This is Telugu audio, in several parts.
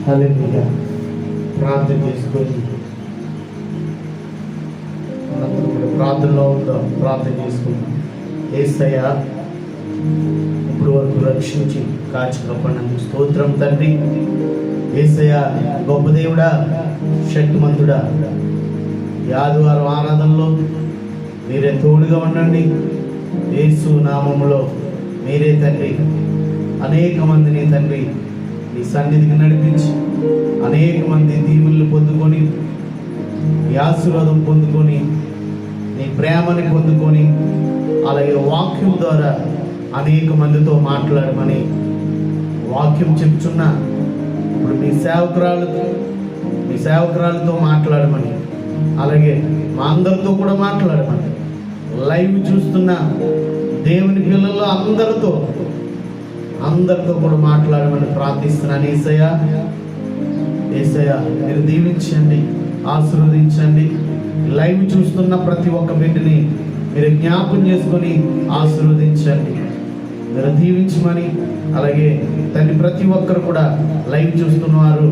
హల్లెలూయా. ప్రార్థన చేసుకొని మనందరం కూడా ప్రార్థనలో ఉందాం. ప్రార్థన చేసుకుందాం. యేసయ్య, ఇప్పుడు వరకు రక్షించి కాచి కాపాడినందుకు స్తోత్రం తండ్రి. యేసయ్య గొప్ప దేవుడా, శక్తిమంతుడా, ఈ ఆదివారం ఆరాధనలో మీరే తోడుగా ఉండండి. యేసు నామములో మీరే తండ్రి అనేక మందిని తండ్రి ఈ సన్నిధికి నడిపించి అనేక మంది దీవులు పొందుకొని ఈ ఆశీర్వాదం పొందుకొని నీ ప్రేమని పొందుకొని అలాగే వాక్యం ద్వారా అనేక మందితో మాట్లాడమని వాక్యం చెప్తున్నా. ఇప్పుడు మీ సేవకురాలతో మాట్లాడమని, అలాగే మా అందరితో కూడా మాట్లాడమని, లైవ్ చూస్తున్న దేవుని పిల్లలు అందరితో కూడా మాట్లాడమని ప్రార్థిస్తున్నాను. యేసయ్య మీరు దీవించండి, ఆశీర్వదించండి. లైవ్ చూస్తున్న ప్రతి ఒక్క బిడ్డని మీరు జ్ఞాపకం చేసుకొని ఆశీర్వదించండి, మీరు దీవించమని. అలాగే తండ్రి ప్రతి ఒక్కరు కూడా లైవ్ చూస్తున్నవారు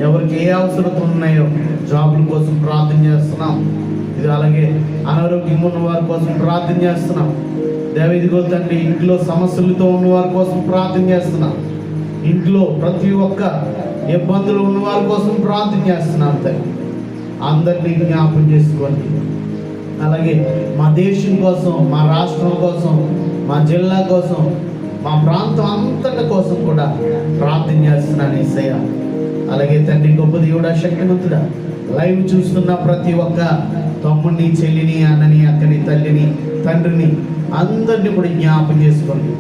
ఎవరికి ఏ అవసరత ఉన్నాయో జాబుల కోసం ప్రార్థన చేస్తున్నాం. ఇది అలాగే అనారోగ్యం ఉన్న వారి కోసం ప్రార్థన చేస్తున్నాం. ఇదిగో తండ్రి ఇంట్లో సమస్యలతో ఉన్న వారి కోసం ప్రార్థన చేస్తున్నాం. ఇంట్లో ప్రతి ఒక్క ఇబ్బందులు ఉన్న వారి కోసం ప్రార్థన చేస్తున్నాం తండ్రి. అందరినీ జ్ఞాపకం చేసుకోండి. అలాగే మా దేశం కోసం, మా రాష్ట్రం కోసం, మా జిల్లా కోసం, మా ప్రాంతం అంతటి కోసం కూడా ప్రార్థన చేస్తున్నాను యేసయ్య. అలాగే తండ్రి గొప్ప దేవుడా, శక్తిమంతుడా, లైవ్ చూస్తున్న ప్రతి ఒక్క తమ్ముడిని, చెల్లిని, అన్నని, అక్కని, తల్లిని, తండ్రిని అందరినీ కూడా జ్ఞాపకం చేసుకోండి.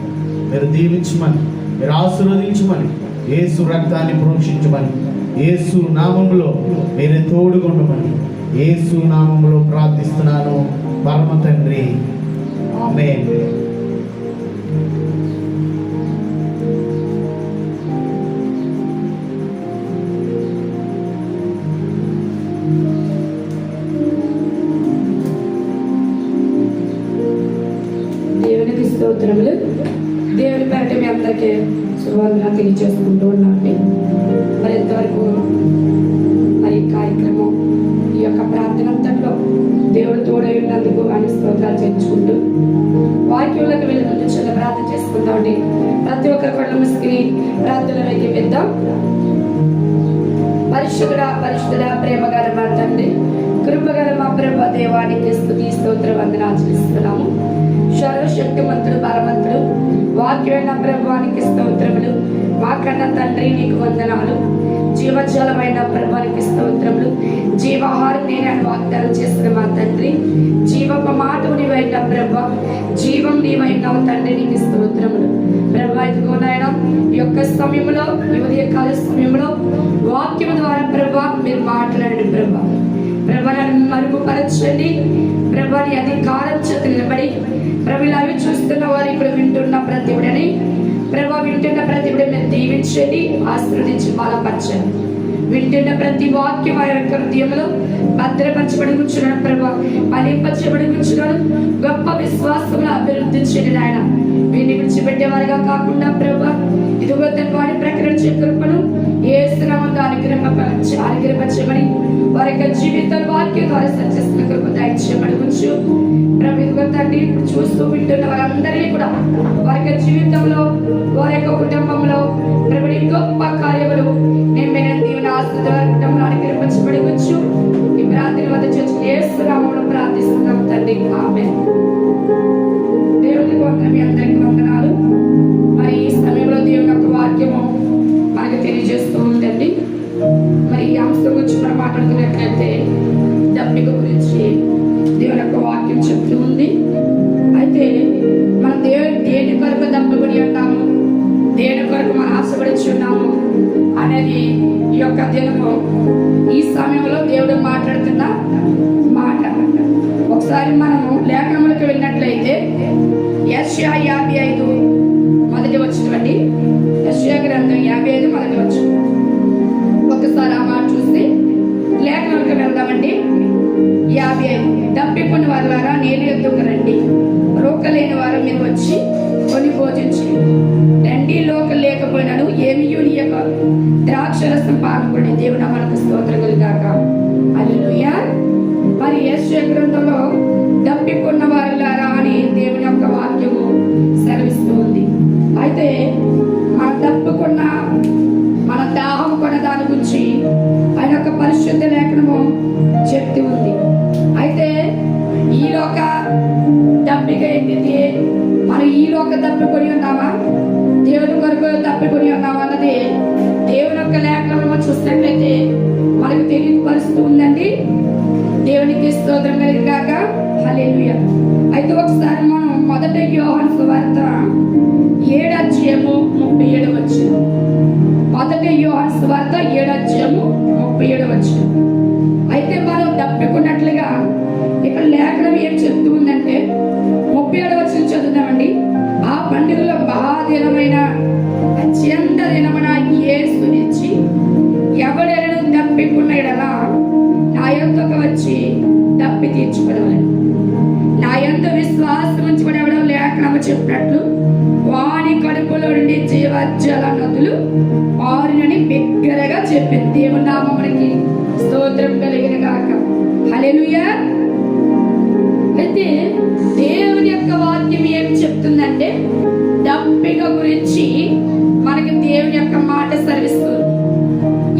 మీరు దీవించమని, మీరు ఆశీర్వదించమని, యేసు రక్తాన్ని ప్రోక్షించమని, యేసు నామములో మీరు తోడుకొండమని యేసు నామములో ప్రార్థిస్తున్నాను పరమ తండ్రి. ఆమేన్. దేవునికి స్తోత్రములు. దేవుని పేరట మీ అందరికీ శుభవందనాలు తెలియజేసుకుంటూ ఉన్నామండి. మరి ఇంతవరకు మరి కార్యక్రమం ఈ యొక్క ప్రార్థన అంతట్లో దేవుడు తోడై ఉన్నందుకు అని స్తోత్రాలు చేయించుకుంటూ వాక్యంలోకి వెళ్ళి ముందు చిన్న ప్రార్థన చేసుకుందామండి. ప్రతి ఒక్కరు కూడా ముసుకుని ప్రార్థనలోకి వెళ్దాం. పరిశుద్ధుడా, ప్రేమగల మా తండ్రి, కృపగల మా ప్రభ దేవానికి స్తుతి స్తోత్ర వందనాలు చెల్లిస్తున్నాము. సర్వశక్తిమంతుడు, బలవంతుడు, వాక్యమైన ప్రభువానికి స్తోత్రములు. మాకన్న తండ్రి నీకు వందనాలు. జీవజలమైన ప్రభువానికి స్తోత్రములు. జీవాహారం నేను వాగ్దానం చేస్తున్న మా తండ్రి, జీవపు మాట నీవైన ప్రభ, జీవం నీవైనావు తండ్రి, నీకు స్తోత్రములు. ప్రభా ఇదిగో నాయన ఈ యొక్క సమయంలో, ఈ ఉదయకాల సమయంలో వాక్యం ద్వారా ప్రభా మీరు మాట్లాడండి. ప్రభా నన్ను మరుగుపరచండి. ప్రభా నీ అధికారం చేత నిలబడి ప్రభులు అవి చూస్తున్న వారు ఇప్పుడు వింటున్న ప్రతివిడని ప్రభా వింటున్న ప్రతివిడ మీరు దీవించండి, ఆశీర్వదించి బలపరచండి. వింటున్న ప్రతి వాక్యం ఆ యొక్క హృదయంలో భద్రపరచబడి కూర్చున్నాడు ప్రభా, ఫలింపచబడి కూర్చున్నాడు. గొప్ప విశ్వాసంలో అభివృద్ధి చేయండి నాయన. వీరిని విడిచిపెట్టేవారుగా కాకుండా ప్రభా ఇదిగో తన వారి ప్రకటించే కృపను యేసునామములో అనుగ్రహించమని వారి యొక్క జీవితాల వాక్యం ద్వారా సత్యస్తున్న కృప దయచేయమని ఉంచు ప్రభు. ఇదిగో తండ్రి ఇప్పుడు చూస్తూ వింటున్న వారందరినీ కూడా వారి యొక్క జీవితంలో, వారి యొక్క కుటుంబంలో ప్రభు గొప్ప కార్యములు నేను దీవెన ఆశీర్వాద కుటుంబంలో అనుగ్రహించబడి ఉంచు. ఈ ప్రార్థన వద్ద చేసి యేసునామములో ప్రార్థిస్తున్నాం తండ్రి. ఆమేన్. దేవునికి వందనాలు, మీ అందరికీ వందనాలు. మరి ఈ సమయంలో దేవుని యొక్క వాక్యము మనకు తెలియజేస్తూ ఉందండి. మరి ఈ అంశం గురించి మనం మాట్లాడుతున్నట్లయితే దప్పిక గురించి దేవుని యొక్క వాక్యం చెప్తూ ఉంది. అయితే మనం దేని కొరకు దప్పబడి ఉన్నాము, దేని కొరకు మనం ఆశపడిచి ఉన్నాము అనేది ఈ యొక్క దినము, ఈ సమయంలో దేవుడు మాట్లాడుతున్న మాట. ఒకసారి మనము లేఖనములకు వెళ్ళినట్లయితే యెషయా 55 మొదటి వచ్చినటువంటి యెషయా గ్రంథం 55 మొదటి వచ్చిన ఒకసారి ఆ మాట చూస్తే లేఖనములకు వెళ్దామండి. 55 దప్పికొని వారులారా నేను ఎద్దుకు రండి, రోకలేని వారు మీరు వచ్చి కొని భోజించి రండి. లోక లేకపోయినాను ఏమీ నీ యొక్క లేఖనము చెప్తూ ఉంది. అయితే ఈ లోక దప్పిక ఏంటిది? మనం ఈ లోక తప్పికొని ఉన్నామా, దేవుని కొరకు తప్పికొని ఉన్నామా అన్నది దేవుని యొక్క లేఖనము చూసినట్లయితే మనకు తెలియపరుస్తూ ఉందండి. దేవునికి స్తోత్రం కలిగాక హల్లెలూయా. అయితే ఒకసారి మనం మొదటి యోహాను సువార్త 7:37 మొదటి యోహాను సువార్త 7:37. అయితే మనం తప్పికున్నట్లుగా ఇక్కడ లేఖనం ఏం చెప్తూ ఉందంటే 37 చదువుదామండి. ఆ పండుగలో మహాదినమైన అత్యంత దినమున యేసునిచ్చి ఎవడెలను తప్పికున్న ఎడల నా యొద్దకు వచ్చి తప్పి తీర్చుకోవడం, నా యందు విశ్వాసం ఉంచుకునేవాడు లేఖనము చెప్పినట్లు వాని కడుపులో నుండి జీవజల నదులు పారునని బిగ్గరగా చెప్పింది. దేవుని నామమునికి స్తోత్రం కలిగిన గాక హల్లెలూయా. అయితే దేవుని యొక్క వాక్యం ఏం చెప్తుందంటే దప్పిక గురించి మనకి దేవుని యొక్క మాట సరిస్తుంది.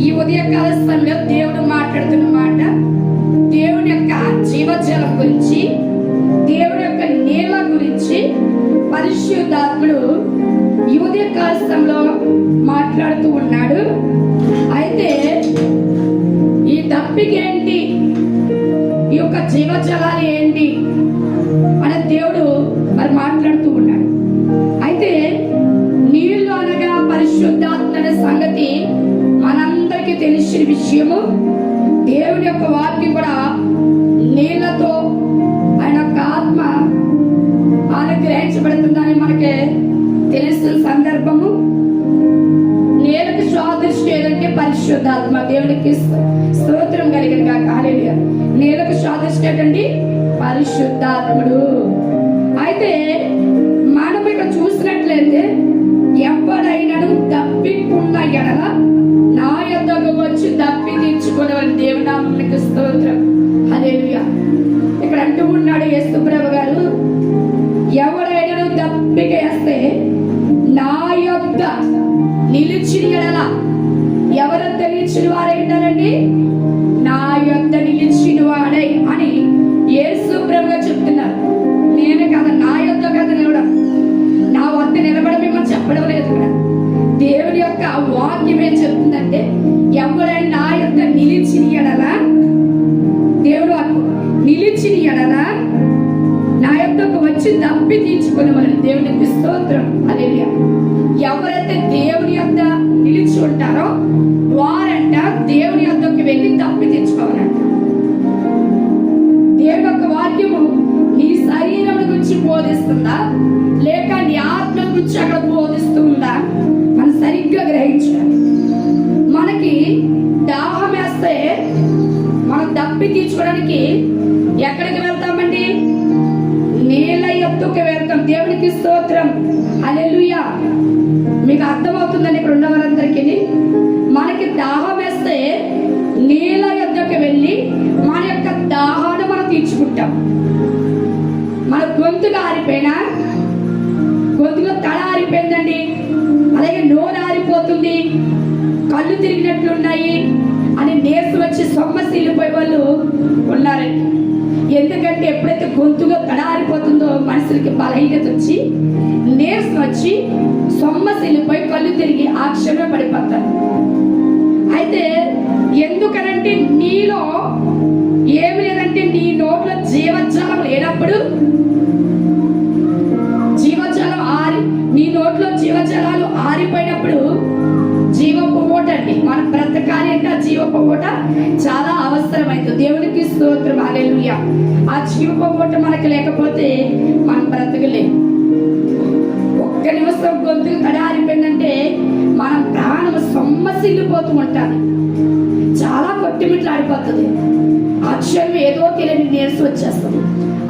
ఈ ఉదయకాల సమయంలో దేవుడు మాట్లాడుతున్న మాట దేవుని యొక్క జీవజలం గురించి, దేవుని యొక్క నీళ్ళ గురించి పరిశుద్ధాత్ముడు ఈ ఉదయకాల సమయంలో మాట్లాడుతూ ఉన్నాడు. అయితే ఈ దప్పిక ఏంటి, ఈ యొక్క జీవజలాలు ఏంటి అని దేవుడు మరి మాట్లాడుతూ ఉన్నాడు. అయితే నీళ్లు అనగా పరిశుద్ధాత్మ అనే సంగతి మనందరికీ తెలిసిన విషయము. దేవుని యొక్క వాక్యం కూడా నీళ్లతో ఆయన యొక్క ఆత్మ అనుగ్రహించబడుతుందని మనకి తెలిసిన సందర్భము. నీళ్ళకి సాదృశ్యం ఏదంటే పరిశుద్ధాత్మ. దేవునికి స్తోత్రం కలిగిన గాక హల్లెలూయా. నీళ్ళకి సాదృశ్యం ఏంటండి? పరిశుద్ధాత్ముడు. అయితే మనం ఇక్కడ చూసినట్లయితే ఎవరైనాను తప్పికున్న ఎడల నా యొద్దకు వచ్చి తప్పి తీర్చుకోవడం. దేవుని నామమునకు స్తోత్రం హల్లెలూయా. ఇక్కడ అంటూ ఉన్నాడు యేసుప్రభు గారు, ఎవరైనాను తప్పిక వేస్తే నా యొద్ద నిలిచిన ఎడల, ఎవరంత నిలిచిన వారైనారండి? నా యొద్ద నిలిచిన వాడై అని యేసుప్రభు గారు చెప్తున్నారు. నేను కదా, నా యొద్ద కదా నిలవడం, నా వద్ద నిలబడమేమని చెప్పడం లేదు. ఇక్కడ దేవుని యొక్క వాక్యం ఏం చెప్తుందంటే ఎవరైనా నా యొక్క నిలిచిన ఎడల, దేవుడు నిలిచిన ఎడల నా యొద్దకు వచ్చి తప్పి తీర్చుకునేవాళ్ళని. దేవునికి స్తోత్రం హల్లెలూయా. ఎవరైతే దేవుని యొద్ద నిలిచి ఉంటారో వారంట దేవుని యొద్దకు వెళ్ళి తప్పి తీర్చుకోవాలంట. దేవుని యొక్క వాక్యము నీ శరీరం గురించి బోధిస్తుందా లేక నీ ఆత్మ గురించి అక్కడ బోధిస్తుందా మనం సరిగ్గా గ్రహించాలి. మనకి దాహం వేస్తే మనం తప్పి తీర్చుకోవడానికి ఎక్కడికి వెళ్తామండి? నీళ్ళ యొద్దకు వెళ్తాం. దేవునికి స్తోత్రం హల్లెలూయా. మీకు అర్థమవుతుందని ఇక్కడ ఉన్న వారందరికీ మనకి దాహం వేస్తే నీళ్ళ యొద్దకు వెళ్ళి మన యొక్క దాహాన్ని మనం తీర్చుకుంటాం. మన గొంతుగా ఆరిపోయినా, గొంతులో తల ఆరిపోయిందండి, అలాగే నోరు ఆరిపోతుంది, కళ్ళు తిరిగినట్లున్నాయి అని నీరసం వచ్చి సొమ్మసిల్లిపోయే వాళ్ళు ఉన్నారండి. ఎందుకంటే ఎప్పుడైతే గొంతుగా తల ఆరిపోతుందో మనుషులకి బలహీనత వచ్చి నీరసం వచ్చి సొమ్మసిల్లిపోయి కళ్ళు తిరిగి ఆ క్షణమే పడిపోతారు. అయితే ఎందుకనంటే నీలో ఏమి లేదంటే నీ నోట్లో జీవజలం లేనప్పుడు, జీవజలం నీ నోట్లో జీవజలాలు ఆరిపోయినప్పుడు జీవపు ఊట అండి. మన బ్రతకాలి అంటే ఆ జీవపు ఊట చాలా అవసరమైంది. దేవునికి స్తోత్రం హల్లెలూయా. ఆ జీవపు ఊట మనకి లేకపోతే మనం బ్రతకలేం. ఒక్క నిమిషం గొంతుకు తడి ఆరిపోయిందంటే మనం ప్రాణం సొమ్మసిల్లిపోతూ ఉంటాను, చాలా కొట్టిమిట్లాడిపోతుంది. ఆ క్షణం ఏదో తెలియని నీరసం వచ్చేస్తుంది.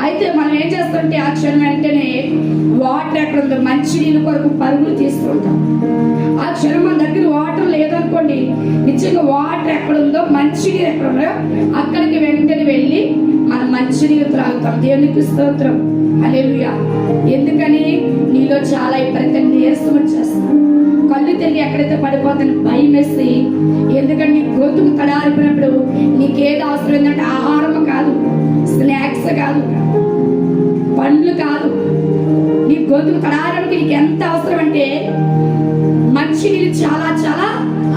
అయితే మనం ఏం చేస్తుంటే ఆ క్షణం వెంటనే వాటర్ ఎక్కడ ఉందో మంచినీళ్ళ కొరకు పరుగులు తీసుకుంటాం. ఆ క్షణం మన దగ్గర వాటర్ లేదనుకోండి, నిజంగా వాటర్ ఎక్కడ ఉందో మంచినీరు ఎక్కడ ఉందో అక్కడికి వెంటనే వెళ్ళి మనం మంచినీరు త్రాగుతాం. దేవునికి స్తోత్రం హల్లెలూయా. ఎందుకని నీలో చాలా విపరీతంగా నీరసం వచ్చేస్తాం. కళ్ళు తిరిగి ఎక్కడైతే పడిపోతాను భయం వేసి. ఎందుకంటే నీ గొంతుకు తడారిపోయినప్పుడు నీకేది అవసరం ఏంటంటే ఆహారం కాదు, స్నాక్స్ కాదు, పండ్లు కాదు. నీ గొంతుకు తడారడానికి నీకు ఎంత అవసరం అంటే మంచి నీళ్ళు చాలా చాలా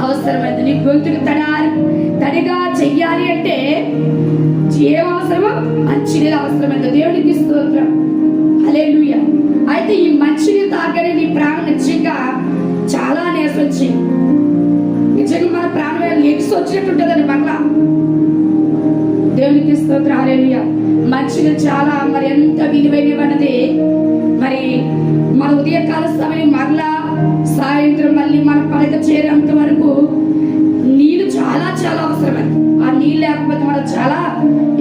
అవసరమైంది. నీ గొంతుకు తడిగా చెయ్యాలి అంటే ఏం అవసరమో మంచి నీళ్ళు అవసరమైంది. దేవునికి స్తోత్రం, హల్లెలూయా. అయితే ఈ మంచి నీళ్ళు తాగనే నీ ప్రాణం నిజంగా చాలా నీరసం వచ్చి నిజంగా మన ప్రాణం లెగిసి వచ్చినట్టు ఉంటుందండి మరలా. దేవునికి స్తోత్రం, హల్లెలూయా. మంచిగా చాలా మరి ఎంత విలువైనది. మరి మన ఉదయకాల సమయం మరలా సాయంత్రం మళ్ళీ మన పడక చేరేంత వరకు నీళ్ళు చాలా చాలా అవసరమైంది. ఆ నీళ్ళు లేకపోతే మనం చాలా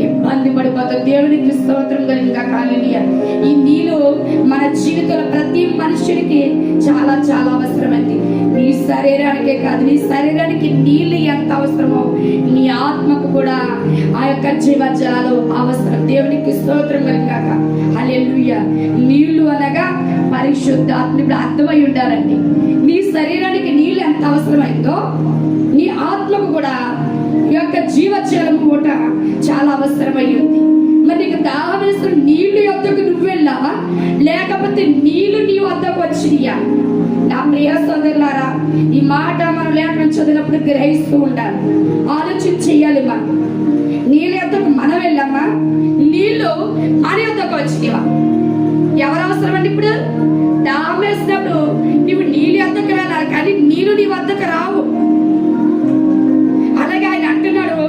ఇబ్బంది పడిపోతాం. దేవునికి స్తోత్రం కలిగిన హల్లెలూయా. ఈ నీళ్ళు మన జీవితంలో ప్రతి మనుషుడికి చాలా చాలా అవసరమైంది. నీ శరీరానికే కాదు, నీ శరీరానికి నీళ్ళు ఎంత అవసరమో నీ ఆత్మకు కూడా ఆ యొక్క జీవజలాలు అవసరం. దేవునికి స్తోత్రం కలిగాక హల్లెలూయా. నీళ్లు అనగా పరిశుద్ధాత్మ. ఇప్పుడు అర్థమై ఉండాలండి, నీ శరీరానికి నీళ్ళు ఎంత అవసరమైందో నీ ఆత్మకు కూడా ఈ యొక్క జీవజలం కూడా చాలా అవసరమై ఉంది. మరి నీకు దాహం వేస్తున్న నీళ్లు వద్దకు నువ్వు వెళ్ళావా, లేకపోతే నీళ్లు నీ వద్దకు వచ్చినాయా? నా ప్రియ సోదరులారా, ఈ మాట మనం లేఖనం చదివినప్పుడు గ్రహిస్తూ ఉండాలి, ఆలోచన చెయ్యాలి. మనం నీళ్ళ వద్దకు మనం వెళ్ళామా, నీళ్లు మన వద్దకు వచ్చినవా? ఎవరు అవసరం అండి? ఇప్పుడు దాహం వేసినప్పుడు నువ్వు నీళ్ళు వద్దకు వెళ్ళాలి, కానీ నీళ్ళు నీ వద్దకు రావు. అలాగే ఆయన అంటున్నాడు,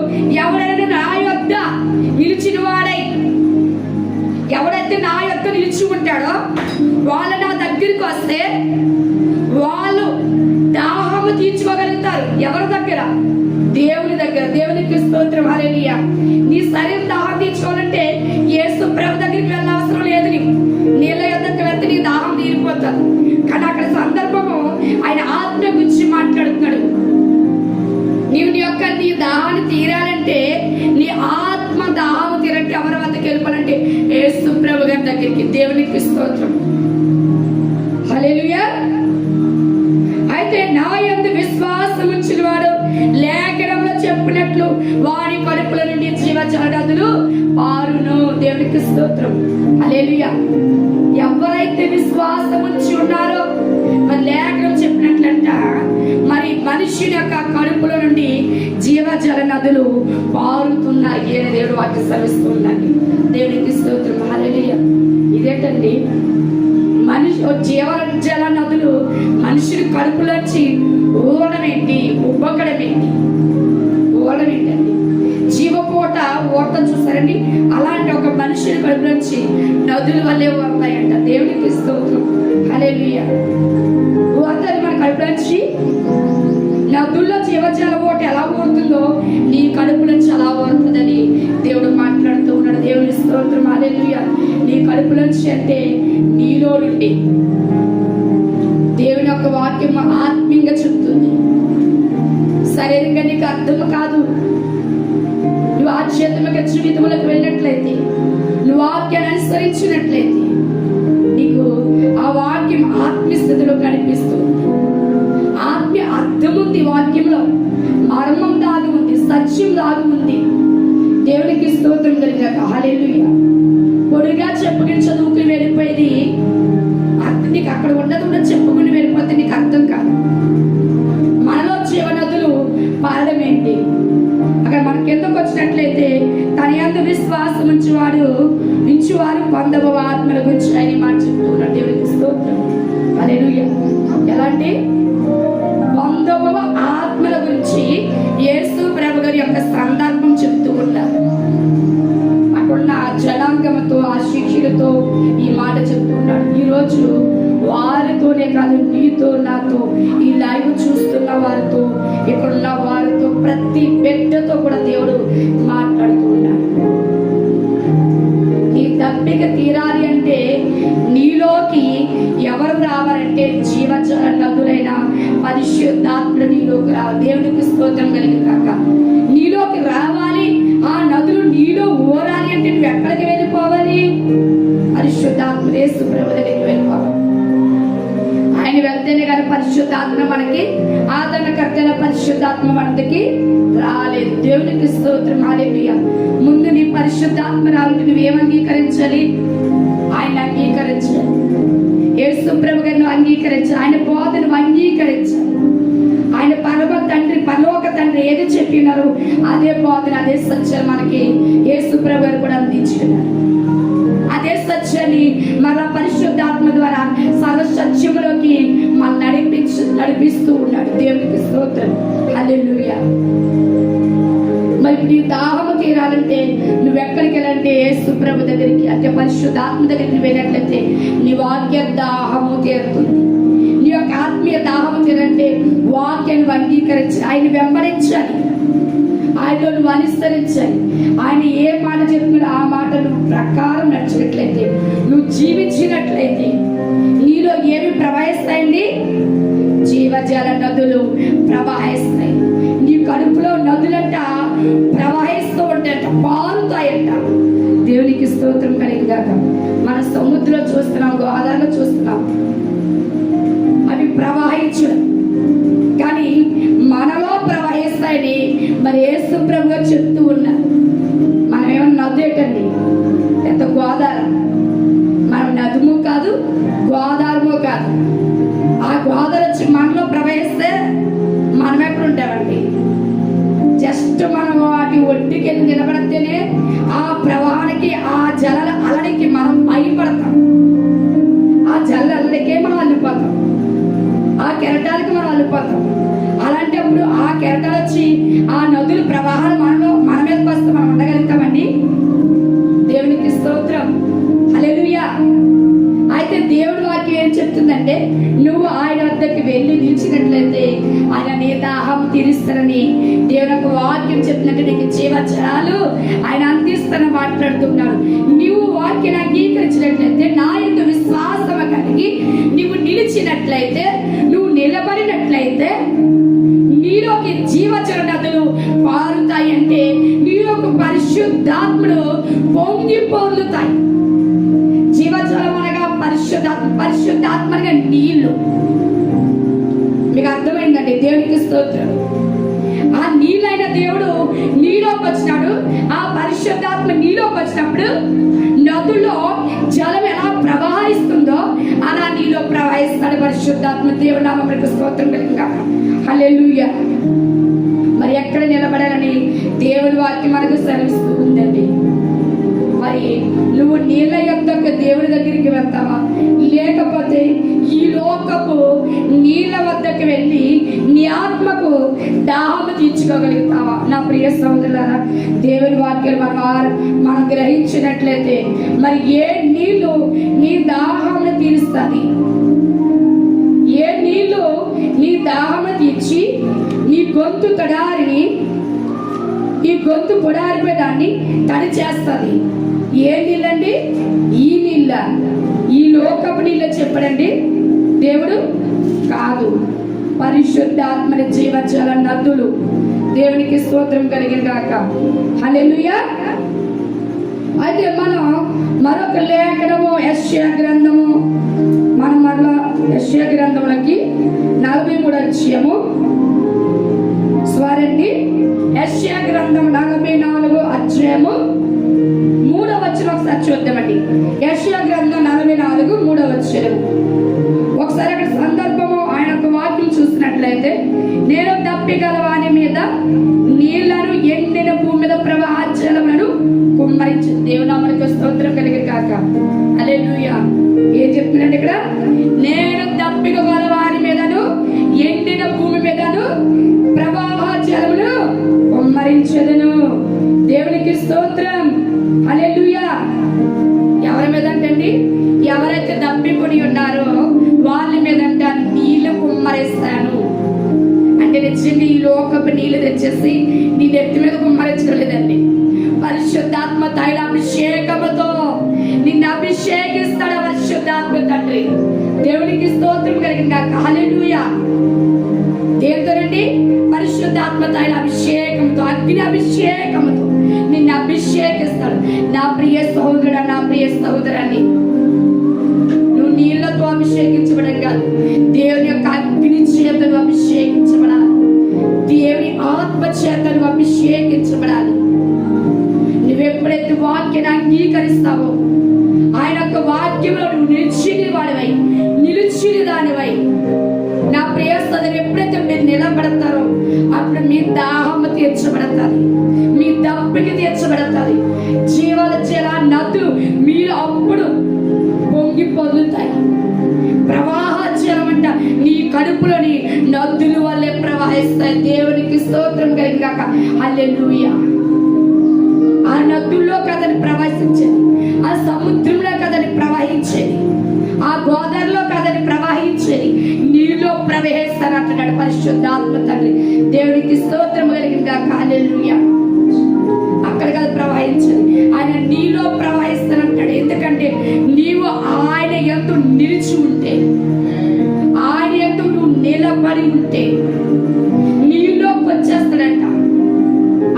ఎవరైనా నా యొద్ద నిలిచిన వాడై, ఎవడైతే నా యొద్ద నిలిచి ఉంటాడో వాళ్ళు నా దగ్గరికి వస్తే వాళ్ళు దాహము తీర్చుకోగలుగుతారు. ఎవరి దగ్గర? దేవుని దగ్గర. దేవునికి స్తోత్రం, హల్లెలూయా. నీ శరీరం దాహం తీర్చుకోవాలంటే యేసు ప్రభు దగ్గరికి వెళ్ళ అవసరం లేదు. నీకు నీళ్ళ యొద్దకు వెళ్తే నీ దాహం తీరిపోతారు. కానీ అక్కడ సందర్భము ఆయన ఆత్మ గురించి మాట్లాడుతున్నాడు. నీ దాహాన్ని తీరాలంటే, నీ ఆత్మ దాహం తీరంటే ఎవరి వద్దకు వెళ్ళిపోవాలంటే యేసు ప్రభు గారి దగ్గరికి. దేవునికి స్తోత్రం, హల్లెలూయా. అయితే నా యందు విశ్వాసం ఉంచిన వాడు లేఖనంలో చెప్పినట్లు వారి కడుపుల నుండి జీవజల నదులు పారును. దేవునికి స్తోత్రం, హల్లెలూయా. ఎవరైతే విశ్వాసం ఉంచి ఉన్నారో మరి లేఖనం చెప్పినట్లంట, మరి మనుష్యుని యొక్క కడుపుల నుండి జీవజల నదులు పారుతున్నాయి అని దేవుడు వాక్యం సెలవిస్తున్నాడు. దేవునికి స్తోత్రం, హల్లెలూయా. ఇదేంటండి జీవజల నదులు మనుషుని కడుపులోంచి ఊరడం ఏంటి, ఉబ్బకడం ఏంటి? ఊరడం ఏంటండి? జీవపోట ఊరటం చూసారండి, అలాంటి ఒక మనుషుని కడుపులోంచి నదుల వల్లే ఊరతాయంట. దేవునికి స్తోత్రం, హల్లెలూయా. ఊరతాయి మన కడుపులోంచి. నదుల్లో జీవజల ఓట ఎలా ఊరుతుందో నీ కడుపు నుంచి అలా ఊరుతుందని దేవుడు మాట్లాడుతూ ఉన్నాడు. దేవుని స్తోత్రం, హల్లెలూయా. నీ కడుపు నుంచి అంటే నీలో నుండి దేవుని యొక్క వాక్యం ఆత్మీయంగా చెప్తుంది. శరీరంగా నీకు అర్థం కాదు. నువ్వు ఆధ్యాత్మిక జీవితంలోకి వెళ్ళినట్లయితే, నువ్వు వాక్యాన్ని అనుసరించినట్లయితే నీకు ఆ వాక్యం ఆత్మీయస్థితిలో కనిపిస్తుంది. ఆత్మీయ అర్థం ఉంది వాక్యంలో, మర్మం దాగి ఉంది, సత్యం దాగి ఉంది. దేవునికి స్తోత్రం కలిగాక హల్లెలూయా. పొడిగా చెప్పుకుని చదువుకుని వెళ్ళిపోయేది అర్థం నీకు అక్కడ ఉన్నది కూడా చెప్పుకుని వెళ్ళిపోతే నీకు అర్థం కాదు. మనలో జీవనదులు పారడం ఏంటి? అక్కడ మనకి ఎందుకు వచ్చినట్లయితే తన యందు విశ్వాసం ఉంచువారు పొందవ ఆత్మల గురించి ఆయన మాట చెప్తున్నాడు. దేవునికి స్తోత్రం, హల్లెలూయా. ఎలాంటి పొందవ ఆత్మల గురించి యేసు ప్రభు గారి యొక్క సందర్భం చెప్తూ ఉన్నారు. అక్కడున్న జనాంగంతో, ఆ శిష్యులతో ఈ మాట చెప్తున్నాడు. ఈరోజు వారితోనే కాదు, నీతో, నాతో, ఈ లైవ్ చూస్తున్న వారితో, ఇక్కడున్న వారితో, ప్రతి బిడ్డతో కూడా దేవుడు మాట్లాడుతూ ఉన్నాడు. నీ దప్పిక తీరాలి అంటే నీలోకి ఎవరు రావాలంటే జీవజల నదులైన పరిశుద్ధాత్ముడు నీలోకి రావాలి. దేవునికి స్తోత్రం కలిగిన కాక నీలోకి రావాలి. ఆ నదులు నీలో ఊరాలి అంటే నువ్వు ఎక్కడికి వెళ్ళిపోవాలి? పరిశుద్ధాత్ముడు యేసు ప్రభువు దగ్గరికి వెళ్ళిపోవాలి. ఆయన వెళ్తేనే కానీ పరిశుద్ధాత్మ మనకి ఆదరణకర్తైన పరిశుద్ధాత్మ మనకి రాలేదు. దేవునికి స్తోత్రం. హల్లెలూయా. ముందు నీ పరిశుద్ధాత్మ రావాలంటే నువ్వేం అంగీకరించాలి? ఆయన అంగీకరించాలి. యేసు ప్రభు గారిని అంగీకరించాలి. ఆయన బోధను అంగీకరించాలి. ఆయన పరలోక తండ్రి ఏది చెప్పినారో అదే బోధన, అదే సత్యాలు మనకి యేసు ప్రభు గారు కూడా అందించుకున్నారు. అదే సత్యాన్ని మన పరిశుద్ధాత్మ ద్వారా సర్వ సత్యములోకి మనం నడిపిస్తూ ఉన్నాడు. దేవునికి స్తోత్రం. హల్లెలూయా. మరి నీ దాహము తీరాలంటే నువ్వెక్కడికి వెళ్ళాలంటే యేసు ప్రభు దగ్గరికి, అంటే పరిశుద్ధాత్మ దగ్గరికి వెళ్ళినట్లయితే నీ వాక్య దాహము తీరుతుంది. నీ యొక్క ఆత్మీయ దాహము తీరంటే వాక్యాన్ని అంగీకరించి ఆయన వెంబడించాలి, ఆయనలో నువ్వు అనుసరించాలి. ఆయన ఏ మాట చెప్తున్నాడో ఆ మాట నువ్వు ప్రకారం నడిచినట్లయితే, నువ్వు జీవించినట్లయితే నీలో ఏమి ప్రవహిస్తాయండి? జీవజల నదులు ప్రవహిస్తాయి. నీ కడుపులో నదులంట ప్రవహిస్తూ ఉంటాయంట, పారుతాయంట. దేవునికి స్తోత్రం కలిగాక మన సముద్రంలో చూస్తున్నాం, గోదావరిలో చూస్తున్నాం, అవి ప్రవహించడం. కానీ మనలో ప్రవహిస్తాయని మరి యేసు ప్రభు గారు చెప్తూ ఉన్నారు. మనం ఏమన్నా నది ఏంటండి? ఎంత గోదావరి. మనం నదుము కాదు, గోదావరము కాదు. ఆ గోదావరి వచ్చి మనలో ప్రవహిస్తే మనం ఎక్కడ ఉంటామండి? జస్ట్ మనం వాటి ఒడ్డుకి నిలబడితేనే ఆ ప్రవాహానికి, ఆ జల అలడికి మనం భయపడతాం. ఆ జల అలడికే మనం అల్లిపోతాం, ఆ కెరటాలకి మనం అల్లిపోతాం. అలాంటప్పుడు ఆ కెరటాలు వచ్చి ఆ నదుల ప్రవాహాలు మన మీదకి వస్తే మనం ఉండగలుగుతామండి? దేవునికి స్తోత్రం. హల్లెలూయా. అయితే దేవుడి వాక్యం ఏం చెప్తుందంటే, నువ్వు ఆయన వద్దకు వెళ్ళి నిలిచినట్లయితే ఆయన నీ దాహం తీరుస్తారని దేవుని యొక్క వాక్యం చెప్తున్నట్టు నీకు జీవజలాలు ఆయన అందిస్తానని మాట్లాడుతున్నాడు. నువ్వు వాక్యాన్ని అంగీకరించినట్లయితే, నా యందు విశ్వాసం కలిగి నువ్వు నిలిచినట్లయితే, నువ్వు నిలబడినట్లయితే నీలోకి జీవజల నదులు పారుతాయి. అంటే నీలోకి పరిశుద్ధాత్మలు పొంగి పొర్లుతాయి. జీవజలం అనగా పరిశుద్ధాత్మగా నీళ్లు. మీకు అర్థమైందండి? దేవునికి స్తోత్రం. ఆ నీళ్ళైన దేవుడు నీలోకి వచ్చినాడు. ఆ పరిశుద్ధాత్మ నీలోకి వచ్చినప్పుడు నదుల్లో జలం ఎలా ప్రవహిస్తుందో అలా నీలో ప్రవహిస్తాడు పరిశుద్ధాత్మ. దేవుడు నామమునకు స్తోత్రం కలుగుగాక. హల్లెలూయా. మరి ఎక్కడ నిలబడాలని దేవుడి వాక్యం మనకు సెలవిస్తూ ఉందండి. మరి నువ్వు నీళ్ళ యొద్దకు దేవుడి దగ్గరికి వెళ్తావా? లేకపోతే ఈ లోకపు నీళ్ళ వద్దకు వెళ్ళి నీ ఆత్మకు దాహము తీర్చుకోగలుగుతావా? నా ప్రియ సహోదరులారా, దేవుని వాక్యాలు మనం గ్రహించినట్లయితే మరి ఏ నీళ్లు నీ దాహాన్ని తీరుస్తుంది? ఏ నీళ్లు నీ దాహము తీర్చి నీ గొంతు తడారిని, ఈ గొంతు పొడారిపోయేదాన్ని తడి చేస్తుంది? ఏ నీళ్ళండి? ఈ నీళ్ళ, ఈ లోకపు నీళ్ళ చెప్పడండి దేవుడు కాదు. పరిశుద్ధాత్మని జీవజల నదులు. దేవునికి స్తోత్రం కలిగిన గాక. హల్లెలూయా. అయితే మనం మరొక లేఖనము యెషయా గ్రంథము, మనం మరలా యెషయా గ్రంథంలోకి 43వ అధ్యాయము, స్వరండి, యెషయా గ్రంథం 44వ అధ్యాయము 3వ వచనం ఒకసారి చూద్దామండి. యెషయా గ్రంథం 44 3వ వచనం. ఒకసారి అక్కడ సందర్భము ఆయన ఒక వాక్యం చూసినట్లయితే, నేను దప్పిగల వాని మీద నీళ్లను, ఎండిన భూమి మీద ప్రవాహాలను కుమ్మరించి. దేవునామమునకు స్తోత్రం కలిగే కాక. హల్లెలూయా. ఏం చెప్తున్నాడు ఇక్కడ? నేను దప్పిగల వారి మీదను, ఎండిన భూమి మీదను ప్రవాహ జలమును కుమ్మరించెదను. దేవునికి స్తోత్రం. హల్లెలూయా. ఎవరి మీద అంటండి? ఎవరైతే దప్పికొని ఉన్నారో వాళ్ళ మీద అంట నీళ్లు కుమ్మరిస్తాను. అంటే నిజంగా ఈ లోకపు నీళ్లు తెచ్చేసి నీ నెత్తి మీద కుమ్మరించలేదండి. పరిశుద్ధాత్మ తైలాభిషేకముతో నిన్ను అభిషేకిస్తాడు పరిశుద్ధాత్మ తండ్రి. దేవునికి స్తోత్రం కలిగిన హల్లెలూయా. దేవుడండి పరిశుద్ధాత్మ తైల అభిషేకంతో, అగ్ని అభిషేకముతో నిన్ను అభిషేకిస్తాడు. నా ప్రియ సహోదరుడా, నా ప్రియ సహోదరాన్ని, నువ్వు నీళ్లతో అభిషేకించబడం కాదు, దేవుని యొక్క అగ్ని అభిషేకించబడాలి. దేవుని ఆత్మ చేత నువ్వు అభిషేకించబడాలి. నువ్వెప్పుడైతే వాక్యాన్ని అంగీకరిస్తావో, ఆయన యొక్క వాక్యంలో నువ్వు నిలిచిన వాడివై, నిలిచిన దానివై, నా ప్రియ సోదరు, ఎప్పుడైతే మీరు నిలబడతారో అప్పుడు మీ దాహం తీర్చబడతాది, మీ దప్పిక తీర్చబడతాది. జీవాల జల నదులు మీరు అప్పుడు పొంగి పొందుతాయి. ప్రవాహ జలం అంట నీ కడుపులోని నదుల వల్లే ప్రవహిస్తాయి. దేవునికి స్తోత్రం కలిగాక. హల్లెలూయా. ఆ నదుల్లో కదని ప్రవహించేది, ఆ సముద్రంలో కదని ప్రవహించేది, ఆ గోదావరిలో కదని ప్రవహించేది, నీలో ప్రవహిస్తానంటున్నాడు పరిశుద్ధాత్మ తండ్రి. దేవునికి స్తోత్రం కలిగాక. హల్లెలూయా. అక్కడ కాదు ప్రవహించేది, ఆయన నీలో ప్రవహిస్తానంటాడు. ఎందుకంటే నీవు ఆయన యందు నిలిచి ఉంటే, ఆయన యందు నువ్వు నిలబడి ఉంటే నీలోకి వచ్చేస్తాడంట.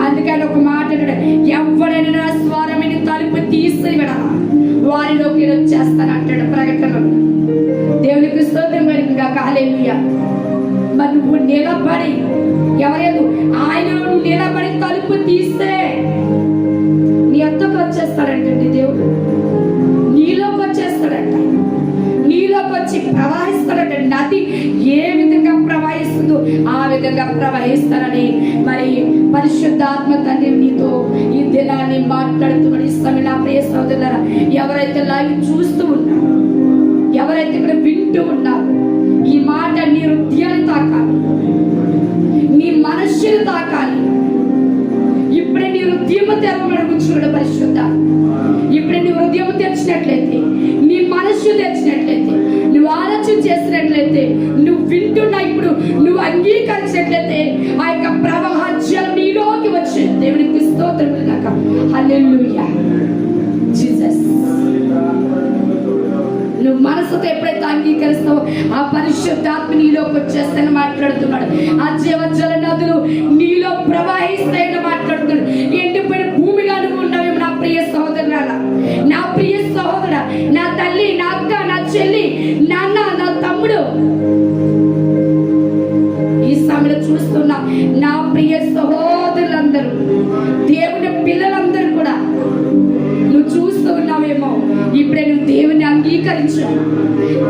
అందుకని ఒక మాట అన్నాడు, ఎవడైనా నా స్వరమిని తలుపు తీసి విడాలా వారిలోకి వచ్చేస్తానంటాడు ప్రకటనలో. దేవునికి స్తోత్రం కలిగాక. హల్లెలూయా. మరి నువ్వు నిలబడి ఎవరేదు ఆయనలో నువ్వు నిలబడి తలుపు తీస్తే నీ ఎద్దకు వచ్చేస్తాడంటండి దేవుడు. నీలోకి వచ్చేస్తాడంట, నీలోకి వచ్చి ప్రవహిస్తాడంట. నది ఏ విధంగా ప్రవహిస్తుందో ఆ విధంగా ప్రవహిస్తానని మరి పరిశుద్ధాత్మ తండ్రి నీతో ఈ దినాన్ని మాట్లాడుతూ ఇస్తాను. నా ప్రియ సోదరులారా, ఎవరైతే లైవ్ చూస్తూ ఉన్నారు, ఎవరైతే ఇక్కడ వింటూ ఉన్నారు, ఈ మాట నీ హృదయాన్ని తాకాలి, నీ మనస్సును తాకాలి. ఇప్పుడే నీ హృదయం తెరవమని కూర్చున్నాడు పరిశుద్ధ. ఇప్పుడే నీ హృదయం తెరిచినట్లయితే, నీ మనస్సు తెరిచినట్లయితే, నువ్వు ఆలోచన చేసినట్లయితే, నువ్వు వింటున్నా, ఇప్పుడు నువ్వు అంగీకరించినట్లయితే ఆ యొక్క ప్రవాహాలు నీలోకి వచ్చే దేవునికి స్తోత్రం కలుగాక. హల్లెలూయా. జీసస్. నువ్వు మనసుతో ఎప్పుడైతే అంగీకరిస్తావో ఆ పరిశుద్ధాత్మ నీలోకి వచ్చేస్తాయని మాట్లాడుతున్నాడు. ఆ జీవజల నదులు నీలో ప్రవహిస్తాయని మాట్లాడుతున్నాడు. ఎండిపోయిన భూమిగా నువ్వు ఉన్నావేమో నా ప్రియ సహోదరులారా, నా ప్రియ సహోదరా, నా తల్లి, నా అక్క, నా చెల్లి, నాన్న, నా తమ్ముడు, ఈ సమయంలో చూస్తున్నా నా ప్రియ సహోదరులందరూ, దేవుని పిల్లలందరూ కూడా నువ్వు చూస్తూ ఉన్నావేమో. ఇప్పుడే నువ్వు దేవుని అంగీకరించు,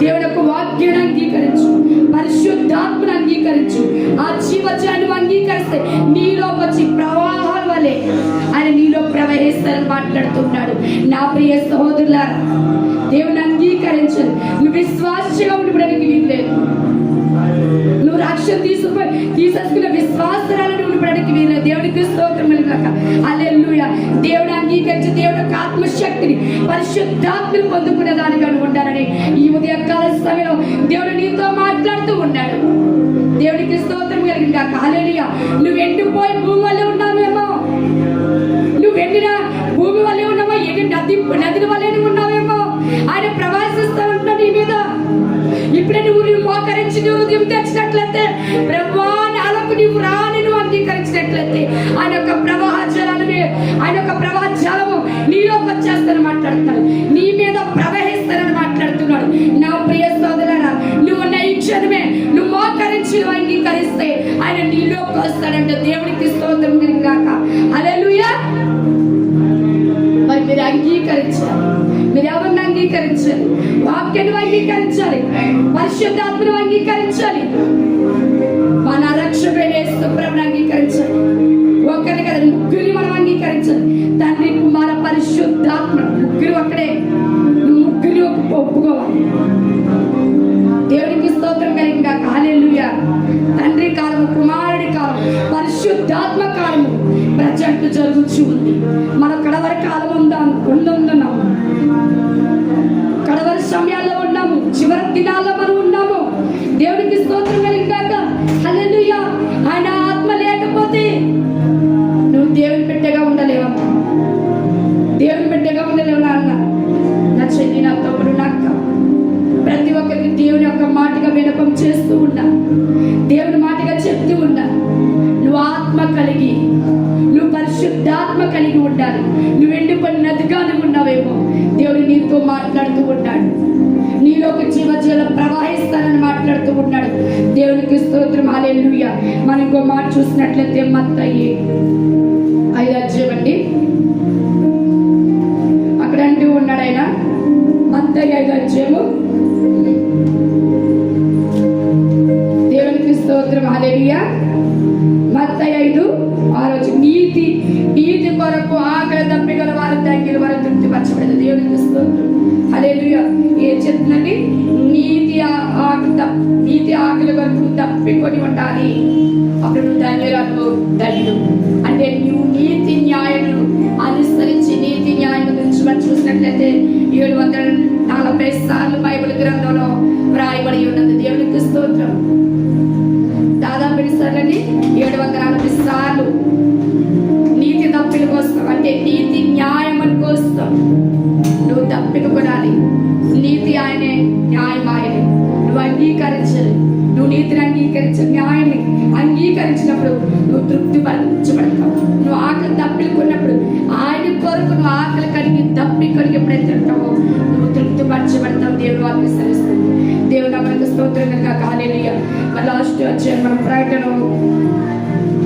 దేవుని యొక్క వాక్యాన్ని అంగీకరించు, పరిశుద్ధాత్మను అంగీకరించు. ఆ జీవజాన్ని అంగీకరిస్తే నీలోకి వచ్చి ప్రవాహాల వలె ఆయన నీలో ప్రవహిస్తారని మాట్లాడుతున్నాడు. నా ప్రియ సహోదరులారా, దేవుని అంగీకరించు. నువ్వు విశ్వాసంగా ఉండడానికి వీల్లేదు. నువ్వు రక్షణ తీసేసుకున్న విశ్వాసాలను ఉండడానికి వీల్లేదు. దేవునికి స్తోత్రం కలుగాక. హల్లెలూయా. దేవుడు అంగీకరించి దేవుని యొక్క ఆత్మశక్తిని, పరిశుద్ధాత్మను పొందుకునే దానిగా ఉండాలని ఈ ఉదయకాల సమయంలో దేవుడు నీతో మాట్లాడుతూ ఉన్నాడు. దేవునికి స్తోత్రం కలిగాక. హల్లెలూయా. నువ్వు ఎండిపోయి భూమి వల్లే ఉన్నావేమో, నువ్వు ఎండిన భూమి వల్లే ఉన్నావో, ఎండి నదుల వల్లే ఉన్నావేమో. ఆయన ప్రవాసిస్తూ ఉంటున్నాడు నీ మీద. ఇప్పుడే నువ్వు మోకరించి నువ్వు హృదయం తెచ్చినట్లయితే, ప్రభువాని అలకు నువ్వు రాని నువ్వు అంగీకరించినట్లయితే ఆయన యొక్క ప్రవాహ జలాన్ని, ఆయన యొక్క ప్రవాహ జలము నీలోకి వచ్చేస్తానని మాట్లాడుతున్నాడు, నీ మీద ప్రవహిస్తానని మాట్లాడుతున్నాడు. నా ప్రియ సోదరులారా, నువ్వు ఉన్న ఈ క్షణమే నువ్వు మోకరించి నువ్వు అంగీకరిస్తే ఆయన నీలోకి వస్తాడంటే దేవునికి స్తోత్రం కలుగాక. హల్లెలూయా. మరి మీరు అంగీకరించాలి. మీరు ఎవరిని అంగీకరించాలి? వాక్యాన్ని అంగీకరించాలి, పరిశుద్ధాత్మను అంగీకరించాలి, మన రక్షకుడైన యేసు ప్రభువును అంగీకరించాలి. ఒకరిని కదా, ముగ్గురిని మనం అంగీకరించాలి. తండ్రి, కుమార, పరిశుద్ధాత్మ, ముగ్గురు ఒక్కడే. నువ్వు ముగ్గురిని ఒప్పుకోవాలి. దేవునికి స్తోత్రం కలిగాక. హల్లెలూయా. తండ్రి కాలము, కుమారుడి కాలము, పరిశుద్ధాత్మ కాలము ప్రజెంట్ జరుగుతూ ఉంది. మన కడవరి కాలం ఉంటున్నాము, కడవరి సమయాల్లో ఉన్నాము, చివరి దినాల్లో మనం ఉన్నాము. దేవునికి స్తోత్రం కలిగాక. హల్లెలూయా. ఆయన ఆత్మ లేకపోతే నువ్వు దేవుని బిడ్డగా ఉండలేవమ్మా, దేవుని బిడ్డగా ఉండలేవు. నాన్న, నా చెల్లి, నా తమ్ముడు, నా అక్క, ప్రతి ఒక్కరికి దేవుని యొక్క మాటగా వినపం చేస్తూ ఉన్నా, దేవుని మాటగా చెప్తూ ఉన్నా. నువ్వు ఆత్మ కలిగి, నువ్వు పరిశుద్ధ పరిశుద్ధాత్మ కలిగి ఉండాలి. నువ్వు ఎండిపోయిన నదిగా ఉన్నావేమో, దేవుడు నీతో మాట్లాడుతూ ఉంటాడు. నీలో ఒక జీవజలం ప్రవహిస్తానని మాట్లాడుతూ ఉన్నాడు. దేవునికి స్తోత్రం, హల్లెలూయా. మనం ఇంకో మాట చూసినట్లయితే మత్తయి 5వ అధ్యాయం అండి. అక్కడ అంటూ ఉన్నాడు ఆయన, మత్తయి 5వ అధ్యాయము. దేవునికి స్తోత్రం, హల్లెలూయా. మత్తయి 5:6 నీతి కొరకు ఆకలి దప్పిగల వారు తగ్గిన వారు తృప్తిపరచబడదు. దేవునికి స్తోత్రం, హల్లెలూయా. ఏం చెప్తుందండి? నీతి ఆకలి కొరకు తప్పికొని ఉండాలి. అప్పుడు నువ్వు ధన్యురాలు, ధన్యుడు. అంటే నువ్వు నీతి న్యాయములు అనుసరించి, నీతి న్యాయం గురించి మనం చూసినట్లయితే 740 సార్లు బైబిల్ గ్రంథంలో వ్రాయబడి ఉన్నది. దేవునికి స్తోత్రం. దాదాపు ఎన్నిసార్లండి? 740 సార్లు నీతి తప్పిక కోసం, అంటే నీతి న్యాయముల కోసం నువ్వు తప్పిక కొనాలి. నీతి ఆయనే, న్యాయం ఆయనే. నువ్వు అంగీకరించాలి. నువ్వు నీతిని అంగీకరించి న్యాయాన్ని అంగీకరించినప్పుడు నువ్వు తృప్తిపరచబడతావు. నువ్వు ఆకలి తప్పికొన్నప్పుడు ఆయన కొరకు నువ్వు ఆకలి కలిగి తప్పికొని ఎప్పుడైతే ఉంటావో నువ్వు తృప్తిపరచబడతావు. దేవుడు వాక్యం సెలవిస్తుంది. దేవుడు మనకు స్తోత్రం కనుక, హల్లెలూయా. మరి లాస్ట్ వచ్చాము మనం ప్రకటన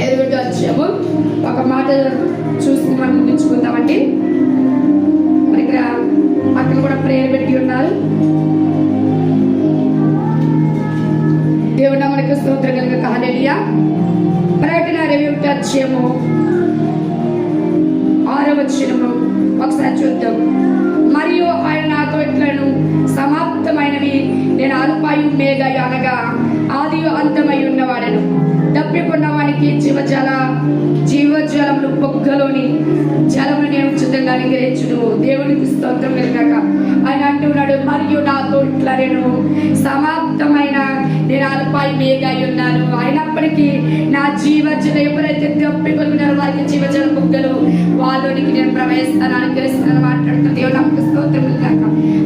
20వ అధ్యాయము ఒక మాట చూసి మనం ముగించుకుందామండి. మరి ఇక్కడ అక్కడ కూడా ప్రేయర్ పెట్టి ఉన్నారు. దేవుడు మనకు స్తోత్రం కనుక, హల్లెలూయా. ప్రకటన 21వ అధ్యాయము 6వ వచనము ఒకసారి చూద్దాం. మరియు ఆయన నాతో ఇట్లను, సమాప్తమైనవి, నేను అల్పాయు మేఘాయు, అనగా ఆది అంతమై ఉన్నవాడను. తప్పికొన్న వానికి జీవజలములు పొగ్గలోని జలమును నేను ఉచితంగా అనుగ్రహించును. దేవునికి స్తోత్రం కలుగాక. ఆయన అంటున్నాడు, మరియు నాతో ఇట్లా నేను సమాప్తమైన, నేను అల్పాయు మేఘాయి ఉన్నాను. అయినప్పటికీ నా జీవజలం ఎవరైతే తప్పికొన్నారో వారికి జీవజల పొగ్గలు వాళ్ళలోనికి నేను ప్రవేశిస్తాను, అనుగ్రహిస్తానని మాట్లాడుతాను. దేవుడు నాకు స్తోత్రం కలుగాక,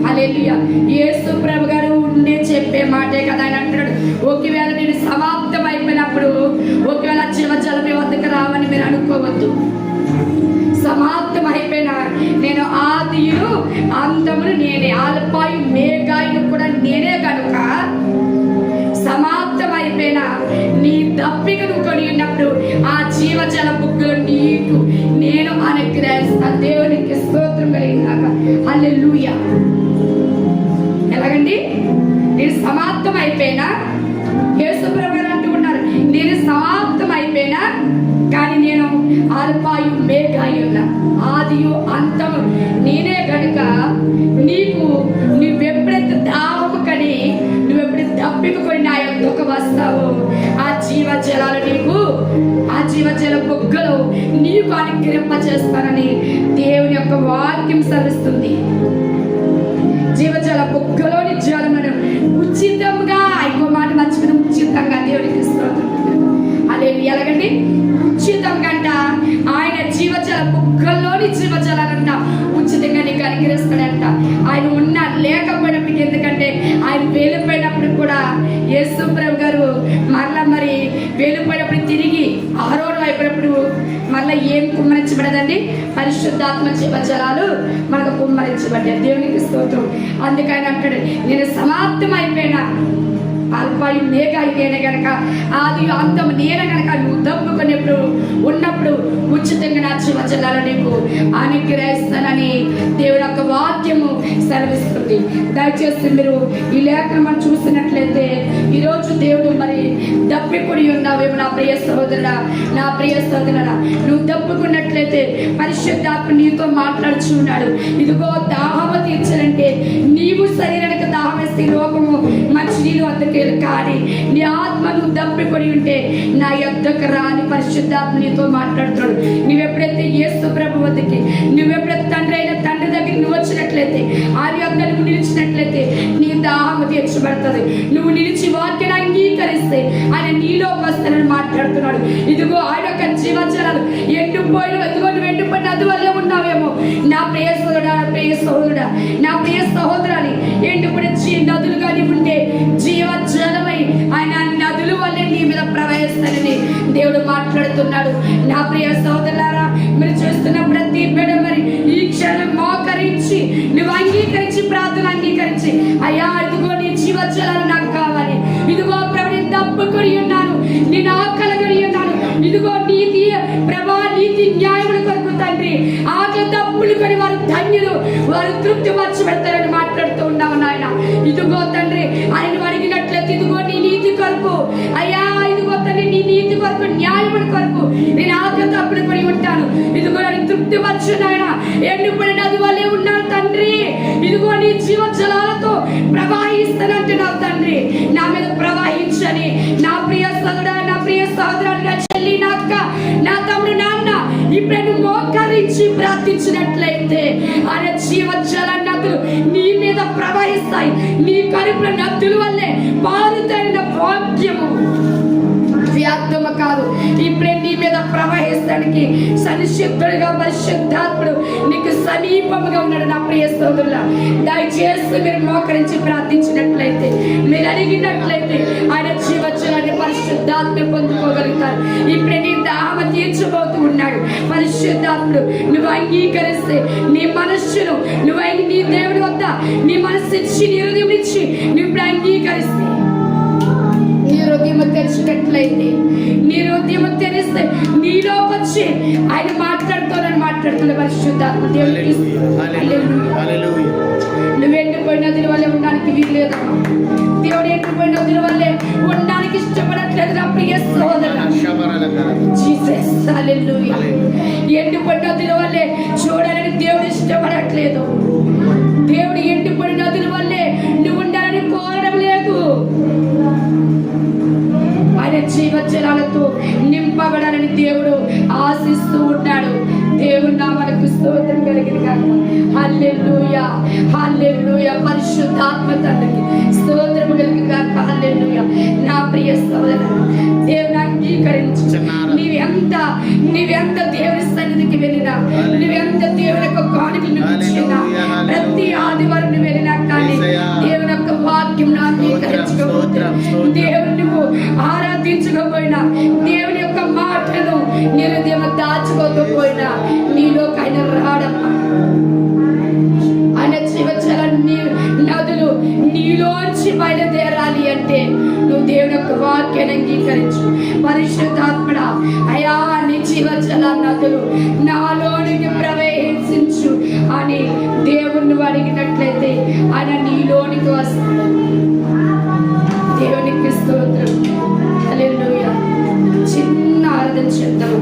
హల్లెలూయా. యేసు ప్రభు గారు ఉండే చెప్పే మాటే కదా. ఆయన అంటున్నాడు, ఒకవేళ నేను సమాప్తం అయిపోయినప్పుడు ఒకవేళ జీవజలం మీ వద్దకు రావని మీరు అనుకోవద్దు. సమాప్తం అయిపోయినా నేను ఆదియు అంతమును నేనే, అల్పాయు మేఘాయు కూడా నేనే కనుక సమాప్తం అయిపోయినా నీ దప్పికను కొని ఉన్నప్పుడు ఆ జీవజల బుగ్గలు నీకు నేను అనుగ్రహిస్తాను. దేవునికి స్తోత్రం కలిగినాక, హల్లెలూయా. ఎలాగండి? నేను సమాప్తం అయిపోయినా, యేసు ప్రభువు అంటూ ఉన్నారు, నేను సమాప్తం అయిపోయినా కానీ నేను అల్పాయు మేఘాయు ఉన్నా, ఆదియు అంతము నేనే కనుక నువ్వెప్పుడైతే దాహము కని నువ్వెప్పుడైతే దప్పికొని నా యొద్దకు వస్తావో ఆ జీవజలాలు నీకు, ఆ జీవజల బొగ్గలు నీకు అనుగ్రహింపచేస్తానని దేవుని యొక్క వాక్యం సెలవిస్తుంది. జీవజల బొగ్గలోని జలమును ఉచితంగా, ఇంకో మాట మర్చిపోయిన, ఉచితంగా దేవునికి స్తోత్రం. అదే ఎలాగండి? ఉచితంగా అంట ఆయన జీవజల బుగ్గల్లోని జీవజలాలంట ఉచితంగా నీకు అనుగ్రహిస్తాడంట. ఆయన ఉన్నా లేకపోయినప్పటికీ, ఎందుకంటే ఆయన వెళ్ళిపోయినప్పుడు కూడా యేసు ప్రభు గారు మరలా మరి వెళ్ళిపోయినప్పుడు తిరిగి ఆరోహణం అయిపోయినప్పుడు మళ్ళీ ఏం కుమ్మరించబడదండి? పరిశుద్ధాత్మ జీవజలాలు మనకు కుమ్మరించబడ్డాయి. దేవునికి స్తోత్రం. అందుకని అంటాడు, నేను సమాప్తం అయిపోయినా, అల్పాయు మేఘాయు నేనే గనక, ఆది అంతం నేనే గనక నువ్వు దప్పుకునేప్పుడు ఉన్నప్పుడు ఉచితంగా నా జీవజలాలు నీకు అనుగ్రహిస్తానని దేవుడు యొక్క వాక్యము సెలవిస్తుంది. దయచేసి మీరు ఈ లేఖను మనం చూసినట్లయితే ఈరోజు దేవుడు మరి దప్పికొని ఉన్నావేమో నా ప్రియ సహోదరుడా, నా ప్రియ సహోదరుడా, నువ్వు దప్పుకున్నట్లయితే పరిశుద్ధాత్మ నీతో మాట్లాడుచున్నాడు. ఇదిగో దాహము తీర్చాలంటే నీవు శరీరానికి దాహం వేస్తే లోకము మంచి నీళ్ళు వద్దకు కానీ నీ ఆత్మ నువ్వు దప్పికొని ఉంటే నా యొద్దకు రాని పరిశుద్ధాత్మ నీతో మాట్లాడుతున్నాడు. నువ్వెప్పుడైతే యేసు ప్రభు వద్దకి, నువ్వెప్పుడైతే తండ్రి దగ్గరికి నువ్వు వచ్చినట్లయితే, ఆయన యొక్క నువ్వు నిలిచినట్లయితే నీ దాహము తీర్చబడుతుంది. నువ్వు నిలిచి వాక్యాన్ని అంగీకరిస్తే ఆయన నీలో వస్తానని మాట్లాడుతున్నాడు. ఇదిగో ఆయన యొక్క జీవజలాలు ఎండిపోయిన, ఇదిగో నువ్వు ఎండిపోయిన నది వల్లే ఉన్నావేమో నా ప్రియ సోదరుడా, నా ప్రియ సహోదరుడా, నా ప్రియ సహోదరాన్ని, ఎండిపోయిన నదులుగా ఉంటే జీవజలమై ఆయన నదుల వల్లే నీ మీద ప్రవహిస్తానని దేవుడు మాట్లాడుతున్నాడు. నా ప్రియ సోదరులారా, మీరు చూస్తున్న ప్రతి బిడ్డ మరి ఈ క్షణం మోకరించి నువ్వు అంగీకరించి ప్రార్థన అంగీకరించి, అయ్యా ఇదిగో నీ జీవజలాలు నాకు కావాలి, ఇదిగో ప్రభు నేను తప్పుకొని ఉన్నాను, నేను ఆకలిగొని ఉన్నాను, ఇదిగో నీతి ప్రభా నీతి న్యాయముల కొరకు తండ్రి ఆకలి తప్పులు కొని వారు ధన్యులు, వారు తృప్తి వచ్చి పెడతారని మాట్లాడుతూ ఉన్నావు నాయన. ఇదిగో తండ్రి ఆయన అడిగినట్లయితే ఇదిగో నీ నీతి కొరకు, అయ్యా ఇదిగో తండ్రి నీ నీతి కొరకు న్యాయముల కొరకు నేను ఆకలి తప్పులు కొని ఉంటాను, ఇదిగో నేను తృప్తి వచ్చు నాయన, ఎండిపోయిన నది వల్లే ఉన్నాను తండ్రి, ఇదిగో నీ జీవ జలాలతో ప్రవాహిస్తానంటున్నావు తండ్రి, నా మీద ప్రవాహించని నా ప్రియ సోదరుడా, నా ప్రియ సోదరుడు, నా చెల్లి, నా అక్క, నా తమ్ముడు, నాన్న ఇప్పుడు నువ్వు మోకరించి ప్రార్థించినట్లయితే ఆయన జీవ జల నదులు నీ మీద ప్రవహిస్తాయి, నీ కడుపుల నదుల వల్లే పారుతైన వాక్యము వ్యర్థము కాదు. ఇప్పుడే నీ మీద ప్రవహిస్తానికి సంసిద్ధుడిగా పరిశుద్ధాత్ముడు నీకు సమీపముగా ఉన్నాడు. నా ప్రియ సోదరులా, దయచేసి మీరు మోకరించి ప్రార్థించినట్లయితే, మీరు అడిగినట్లయితే ఆయన జీవజలాన్ని పరిశుద్ధాత్మ పొందుకోగలుగుతారు. ఇప్పుడే నీ దాహం తీర్చబోతూ ఉన్నాడు పరిశుద్ధాత్ముడు. నువ్వు అంగీకరిస్తే నీ మనస్సును నువ్వు నీ దేవుడి వద్ద నీ మనస్సు ఇచ్చి నీ హృదయం ఇచ్చి నువ్వు ఇప్పుడు అంగీకరిస్తే, నీ హృదయం తెరిచినట్లయితే, నీ హృదయం తెరిస్తే నీలోకి వచ్చి ఆయన మాట్లాడుతున్న పరిశుద్ధాత్మ దేవుడికి నువ్వు ఎండిపోయిన నదుల వల్లే ఉండడానికి వీలు లేదు. దేవుడు ఎండిపోయిన నదుల వల్లే ఉండడానికి ఇష్టపడట్లేదు నా ప్రియ సోదరుడు. జీసస్ హల్లెలూయా. ఎండిపోయిన నదుల వల్లే చూడాలని దేవుడు ఇష్టపడట్లేదు. దేవుడు ఎండిపోయిన నదుల వల్లే నువ్వు ఉండాలని కోరడం లేదు. ఆయన జీవజలాలతో నింపబడాలని దేవుడు ఆశిస్తూ ఉన్నాడు. దేవుడు నామమునకు స్తోత్రం కలిగిన గాక. హల్లెలూయా, హల్లెలూయా. పరిశుద్ధాత్మ తండ్రికి స్తోత్రము కలిగిన గాక. హల్లెలూయా. నా ప్రియ సోదరుడా, దేవుని అంగీకరించు. నీవెంత దేవుని సన్నిధికి వెళ్ళినా, నువ్వెంత దేవుని యొక్క కానుకలను ఇచ్చినా, ప్రతి ఆదివారం నువ్వు వెళ్ళినా కానీ దేవుని యొక్క వాక్యం అంగీకరించకపోతే, దేవుని నువ్వు ఆరాధించకపోయినా, దేవుని యొక్క మాటను నీ హృదయం దాచుకోకపోయినా నీలోకి ఆయన రాడమ్మా. ఆయన జీవజల నదులు నీలోంచి బయలుదేరాలి అంటే నువ్వు దేవుని యొక్క వాక్యాన్ని అంగీకరించు. పరిశుద్ధాత్మడా, అయా నీ జీవజల నదులు నాలోనికి ప్రవేశించు అని దేవుణ్ణి అడిగినట్లయితే ఆయన నీలోనికి వస్తాడు. దేవునికి స్తోత్రం. హల్లెలూయా. చిన్న ఆరాధన చేద్దాం.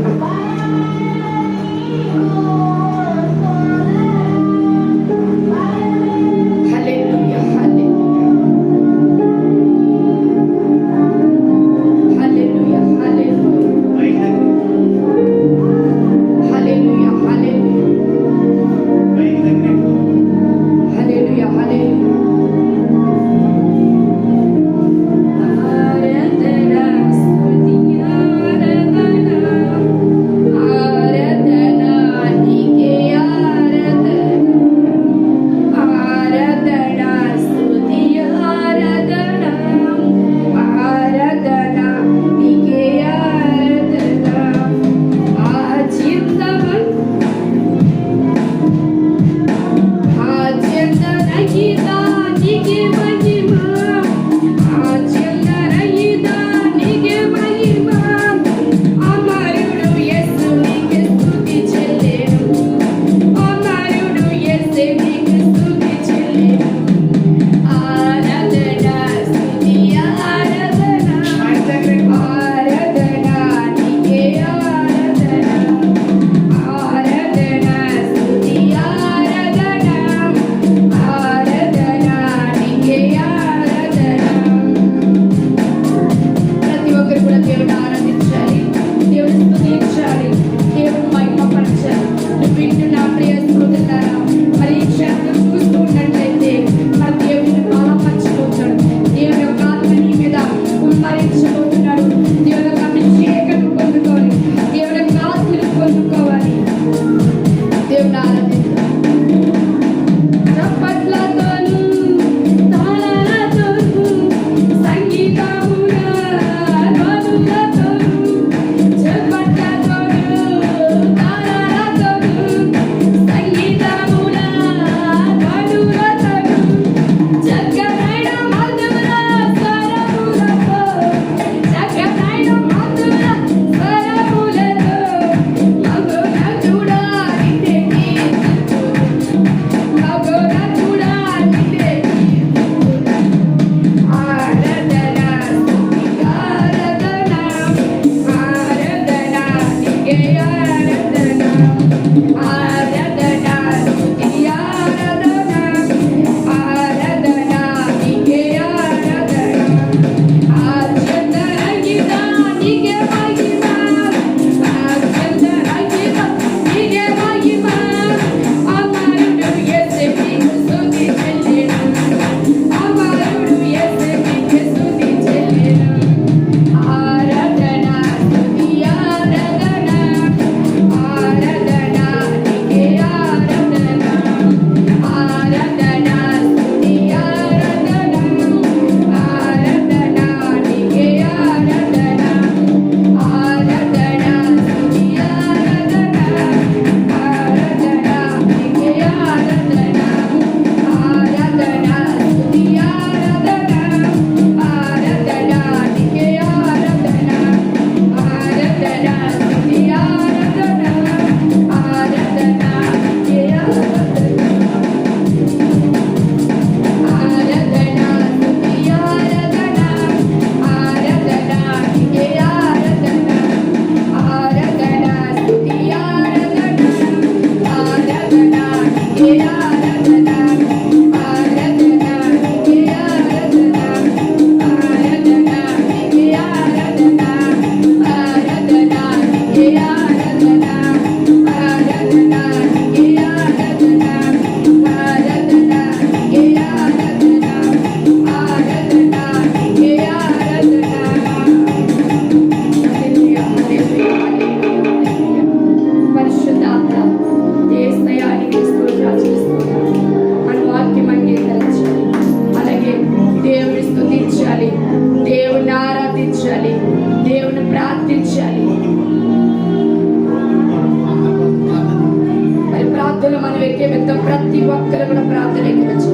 ఏకీభవిద్దాం. ప్రతి ఒక్కరు కూడా ప్రార్థన ఏకీభవించు.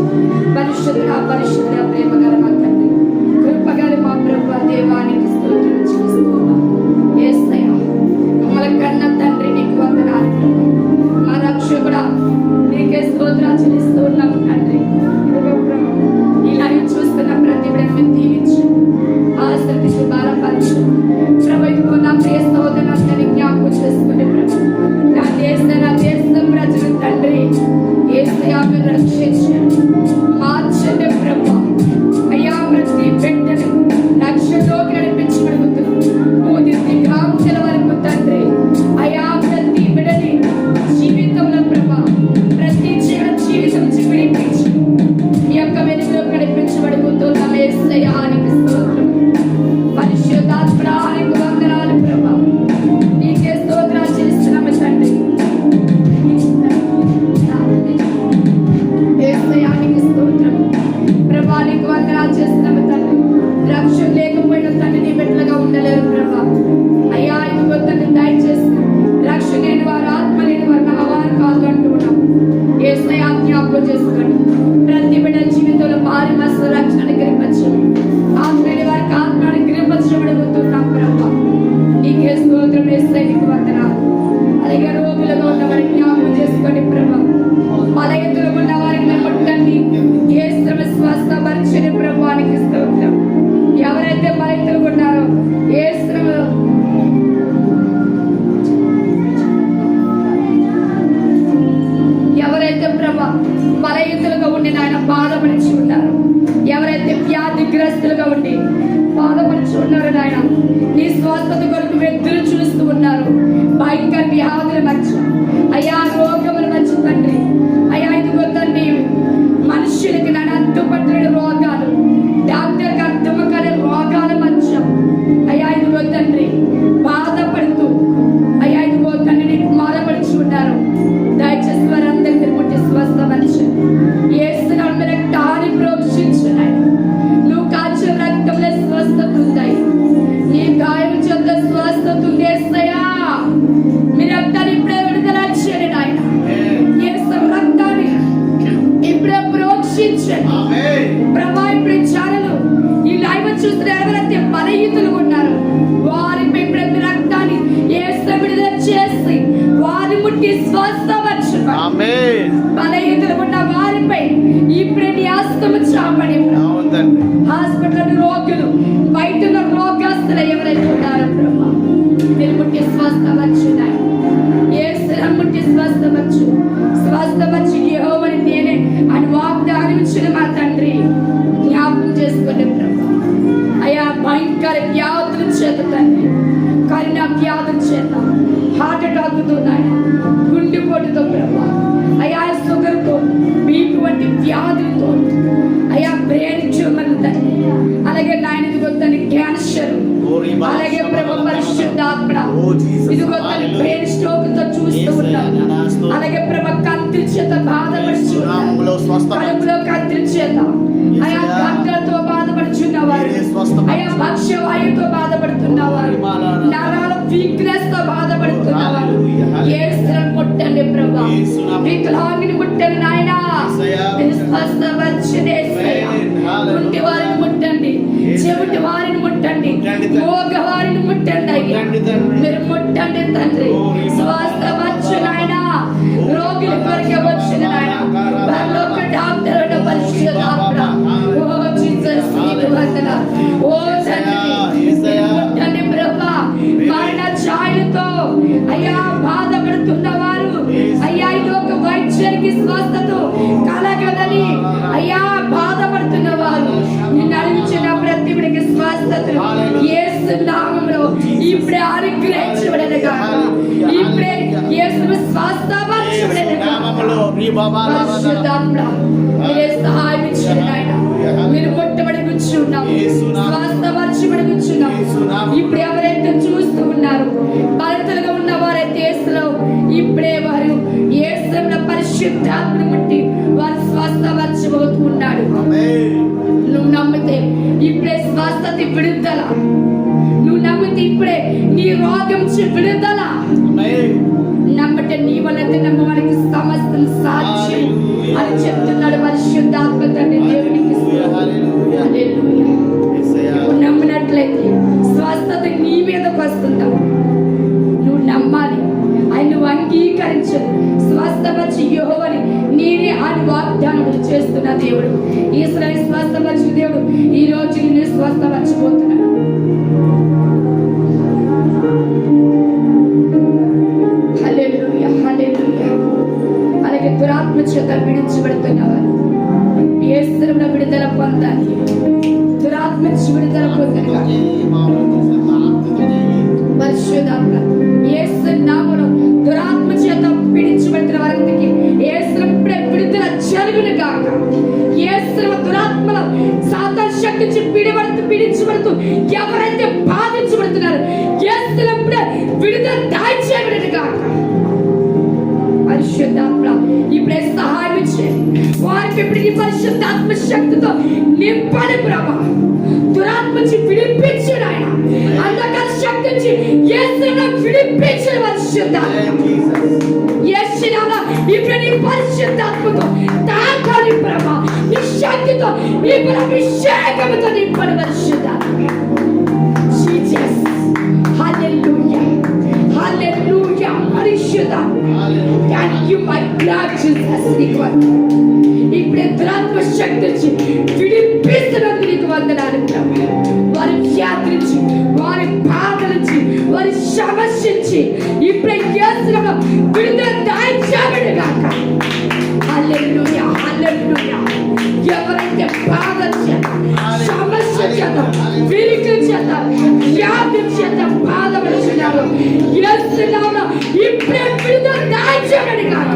పరిశుద్ధుడా పరిశుద్ధుడా ప్రేమ గల మా తండ్రి, కృపగల మా ప్రభువా దేవానికి స్తోత్రం చెల్లిస్తున్నాం. యేసయ్య మమ్మల్ని కన్న తండ్రి నీకు వందనాలు ప్రభు. మా రక్షకుడా నీకే స్తోత్రాలు చెల్లిస్తున్నాం తండ్రి. ఇదిగో ప్రభు, ఈ లైవ్ చూస్తున్న ప్రతి బిడ్డను దీవించు, ఆశీర్వదించు, బలపరచు ప్రభు. ఇదిగో నా ప్రియ సహోదరులందరినీ జ్ఞాపకం చేసుకునే ప్రభు, నా దేశం ప్రజలు తండ్రి యేసయ్య మీరు రక్షించండి, మార్చండి ప్రభు. అయ్యా ప్రతి బిడ్డను రక్షణలోకి నడిపించగలుగుతున్నాం. మూది దిగ్భ్రాంతుల వరకు తండ్రి అయ్యా ప్రతి బిడ్డని జీవితంలో ప్రభు, ప్రతి జీవితం విడిపించి ఈ యొక్క వెలుగులోకి నడిపించబడుతున్నాం. యేసయ్యానికి స్తోత్రం. పరిశుద్ధాత్మడానికి వందనాలు ప్రభు. నీకే స్తోత్రాలు చెల్లిస్తున్నాము తండ్రి. యేసయ్యానికి స్తోత్రం ప్రభా. నీకు వందనాలు చేస్తున్నాము తండ్రి. రక్షణ లేకపోయిన తండ్రి నీ బిడ్డలుగా ఉండలేరు ప్రభా. అయ్యా ఇదిగో తండ్రి దయచేసి రక్షణ లేని వారు, ఆత్మ లేని వారు నా వారు కాదు అంటున్నాం. యేసయ్య జ్ఞాపకం చేసుకోండి. ప్రతి బిడ్డ జీవితంలో మారి మనసు రక్షణ గ్రహించు. ఆత్మ లేని వారికి ఆత్మని గ్రహించబడుతున్నాం ప్రభా. నీకే స్తోత్రం. యేసయ్య నీకు వందనాలు. అలాగే రోగులుగా ఉన్న వారిని జ్ఞాపకం చేసుకోండి ప్రభా. బలహీనతలో ఉన్న వారిని ముట్టండి. యేసు స్వస్థపరచని ప్రభువానికి స్తోత్రం. ఎవరైతే బలహీనతలు ఉన్నారో యేసులో ఎవరైతే ప్రభా బలహీనతలుగా ఉండి నాయన బాధపడిచి ఉన్నారు, ఎవరైతే వ్యాధిగ్రస్తులుగా ఉండి బాధపడిచి ఉన్నారు నాయన, నీ స్వస్థత కొరకు ఎదురు చూస్తూ ఉన్నారు. భయంకర వ్యాధుల మధ్య అయ్యా, రోగముల మధ్య తండ్రి అయ్యా ఇదిగో తండ్రి, మనుషులకి నన్ను అడ్డుపట్టిన రోగాలు, డాక్టర్కి అర్థము కాని రోగాల మధ్య అయ్యా ఇదిగో తండ్రి బాధపడుతూ అయ్యా ఇదిగో తండ్రి నీకు బాధపడిచి ఉన్నారు. దయచేసి వారందరికీ ముట్టి స్వస్థపరిచి యేసునామమున మీ రక్తాన్ని ప్రోక్షించున్నాయి. నువ్వు కాచిన రక్తంలో స్వస్థత ఉంది. నీ గాయం చెంద స్వస్థత ఉంది. యేసయ్యా మీ రక్తాన్ని ఇప్పుడే విడుదల చేయండి నాయన. యేసు రక్తాన్ని ఇప్పుడే ప్రోక్షించండి ప్రభా. ఇప్పుడు ఛానల్ ఈ లైవ్ చూస్తున్న ఎవరైతే బలహీనతలు ఉన్నారు వారిపై ఇప్పుడే మీ రక్తాన్ని యేసు విడుదల చేసి వారి ముట్టి స్వస్థపరచండి. ఆమేన్. బలహీనతలు ఉన్న వారిపై ఇప్పుడే నీ హస్తము చాపండి. హాస్పిటల్ రోగులు, బయట ఉన్న రోగస్తులు ఎవరైతే ఉన్నారో ప్రభా మీరు ముట్టి స్వస్థపరచున్నాయి. యేసు ముట్టి స్వస్థపరచు. స్వస్థపరచు యెహోవాని నేనే అని వాగ్దానం ఇచ్చిన మా తండ్రి జ్ఞాపకం చేసుకోండి ప్రభా. అయ్యా భయంకర వ్యాధుల చేత తండ్రి, కరుణ వ్యాధుల చేత, హార్ట్ అటాక్తో నాయన, గుండెపోటుతో ప్రభా, అయ్యా షుగర్తో, బీపీ వంటి వ్యాధులతో, అయ్యా బ్రెయిన్ ట్యూమర్ తండ్రి, అలాగే నాయన ఇదిగో తండ్రి క్యాన్సర్, అలాగే ప్రభు పరిశుద్ధాత్మ ఇదిగో తండ్రి బ్రెయిన్ స్ట్రోక్ తో చూస్తూ ఉన్నాం. అలాగే ప్రభు కంత్రి చేత బాధపడుచున్నాం, కడుపులో కంత్రి చేత అయా గంటలతో బాధపడుచున్నవారు, అయా పక్షవాయుతో బాధపడుతున్నవారు, నరాల వీక్నెస్ తో బాధపడుతున్నవారు యేసుని ముట్టండి ప్రభా. వికలాంగిని ముట్టండి నాయనా. స్వస్థపరచండి యేసయ్యా. గుంటి వారిని ముట్టండి, చెవిటి వారిని ముట్టండి, మోగ వారిని ముట్టండి అయ్యా. మీరు ముట్టండి తండ్రి. స్వస్థపరచు నాయనా. రోగుల కొరకే వచ్చిన నాయన పరలోక డాక్టర్ పరిశుద్ధాత్మ ఓ జీసస్ నీకు వందనాలు. ఓ తండ్రి ముట్టండి ప్రభా. మరణ ఛాయలతో అయ్యా బాధపడుతున్న వారు అయ్యా ఇది ఒక వైద్యునికి స్వస్థత కలగదని అయ్యా బాధపడుతున్న వారు నిన్ను అడిగించిన ప్రతి బిడ్డకి స్వస్థత యేసు నామములో ఇప్పుడే అనుగ్రహించబడను గాక. ఇప్పుడే యేసును స్వస్థపరచబడను గాక. పరిశుద్ధాత్మ మీరే సహాయం ఇచ్చిన నాయన. మీరు ముట్టబడి కూర్చున్నాం, స్వస్థపరచబడి కూర్చున్నాం. ఇప్పుడు ఎవరైతే చూస్తూ ఉన్నారు బలతలుగా ఉన్న వారైతే యేసులో ఇప్పుడే వారు యేసులో పరిశుద్ధాత్మను ముట్టి వారు స్వస్థపరచబోతూ ఉన్నాడు. నువ్వు నమ్మితే ఇప్పుడే స్వస్థత విడుదల. నువ్వు నమ్మితే ఇప్పుడే నీ రోగం విడుదల. నమ్మటే నీ వల్ల నమ్మవానికి సమస్తం సాధ్యం. అద్భుతాలు చేస్తున్న దేవుడు, ఇశ్రాయేలు స్వస్థపరిచిన దేవుడు ఈ రోజు నిన్ను స్వస్థపరచబోతున్నాడు. హల్లెలూయా, హల్లెలూయా. అలాగే దురాత్మ చేత విడిచిపెడుతున్నవారు యేసులో విడుదల పొందాలి. దురాత్మ విడుదల పొందాలి. పరిశుద్ధాత్మ యేసు నామములో దురాత్మ చేత విడిచిపెట్టిన వారికి యేసు విడుదల జరుగును గాక. యేసు దురాత్మల సాతాను శక్తి నుంచి విడిచిపెడుతూ ఎవరైతే బాధించబడుతున్నారో యేసు విడుదల దాయిచేయబడును గాక. పరిశుద్ధాత్మ ఇప్పుడే సహాయం చేయండి. వారికి ఇప్పుడు ఈ పరిశుద్ధాత్మ శక్తితో నింపండి ప్రభా. దురాత్మ నుంచి విడిపించండి ఆయన. అంధకార శక్తి నుంచి యేసును విడిపించండి పరిశుద్ధాత్మ. యేసునామములో ఇప్పుడు నీ పరిశుద్ధాత్మతో తాకండి ప్రభా. నీ శక్తితో నీ అభిషేకముతో నింపండి పరిశుద్ధాత్మ. జీసస్ హల్లెలూయా, హల్లెలూయా. పరిశుద్ధాత్మ thank you my God Jesus. ఇప్పుడే దురాత్మ శక్తి నుంచి విడిపిస్తున్నందుకు నీకు వందనాలు ప్రభు. వారి వ్యాధి నుంచి, వారి బాధ నుంచి, వారి సమస్య నుంచి ఇప్పుడే యేసునామములో విడుదల దయచేయబడును గాక. హల్లెలూయా, హల్లెలూయా. ఎవరైతే బాధ చేత, సమస్య చేత, విరిగి చేత, వ్యాధి చేత బాధపడుతున్నారో యేసునామములో ఇప్పుడే విడుదల దయచేయబడును గాక.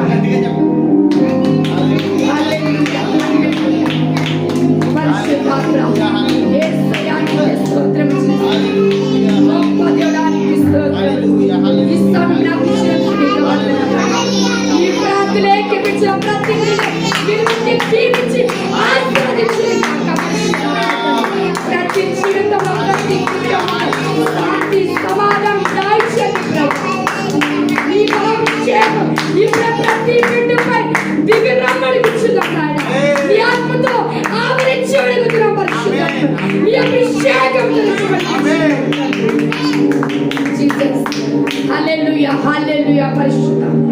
హల్లెలూయా, హల్లెలూయా. పరిశుద్ధాత్మ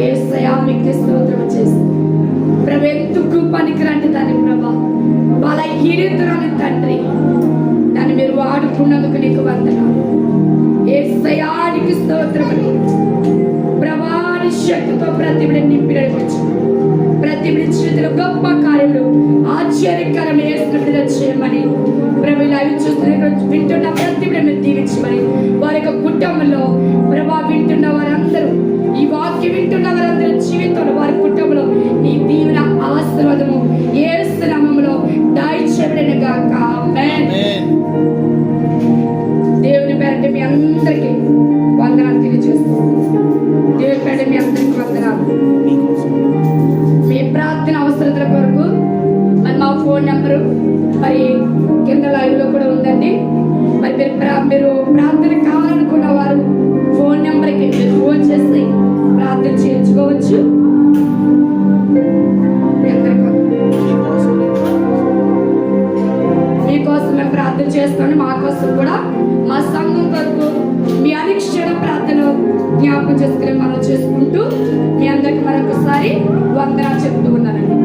యేసయ్యా మీకు స్తోత్రం చేస్తాను ప్రభు. ఎందుకు పనికిరండి దాన్ని ప్రభా, బలహీనతరాని తండ్రి, దాన్ని మీరు వాడుకున్నందుకు నీకు వందనాలు. యేసయ్యా నీకు స్తోత్రం ప్రభాని శక్తితో ప్రతి బిడ్డ నింపి నడిపించు. ప్రతి బిడ్డ జీవితంలో గొప్ప కార్యములు ఆశ్చర్యకరం విడుదల చేయమని ప్రభు లైవ్ చూస్తున్న వింటున్న ప్రతి బిడ్డ మీరు దీవించమని, వారి యొక్క కుటుంబంలో ప్రభా వింటున్న వారందరూ, ఈ వాక్యం వింటున్న వారందరూ జీవితంలో వారి కుటుంబంలో నీ దీవెన ఆశీర్వాదము యేసు నామములో దయచేయబడును గాక. ఆమేన్. దేవుని పేరిట మీ అందరికీ వందనాలు తెలియజేస్తాను. దేవుని పేరిట మీ అందరికీ వందనాలు. మీ ప్రార్థన అవసరతల కొరకు మరి మా ఫోన్ నెంబరు మరి కింద లైవ్ లో కూడా ఉందండి. మరి మీరు ప్రార్థన కావాలనుకున్న వారు ఫోన్ నెంబర్కి మీరు ఫోన్ చేసి ప్రార్థన చేయించుకోవచ్చు. మీకోసం మేము ప్రార్థన చేస్తాను. మా కోసం కూడా మా సంఘం కొరకు మీ అనుక్షణ ప్రార్థన జ్ఞాపకం చేసుకుని మనం చేసుకుంటూ మీ అందరికి మరొకసారి వందనాలు చెప్తూ ఉన్నానండి.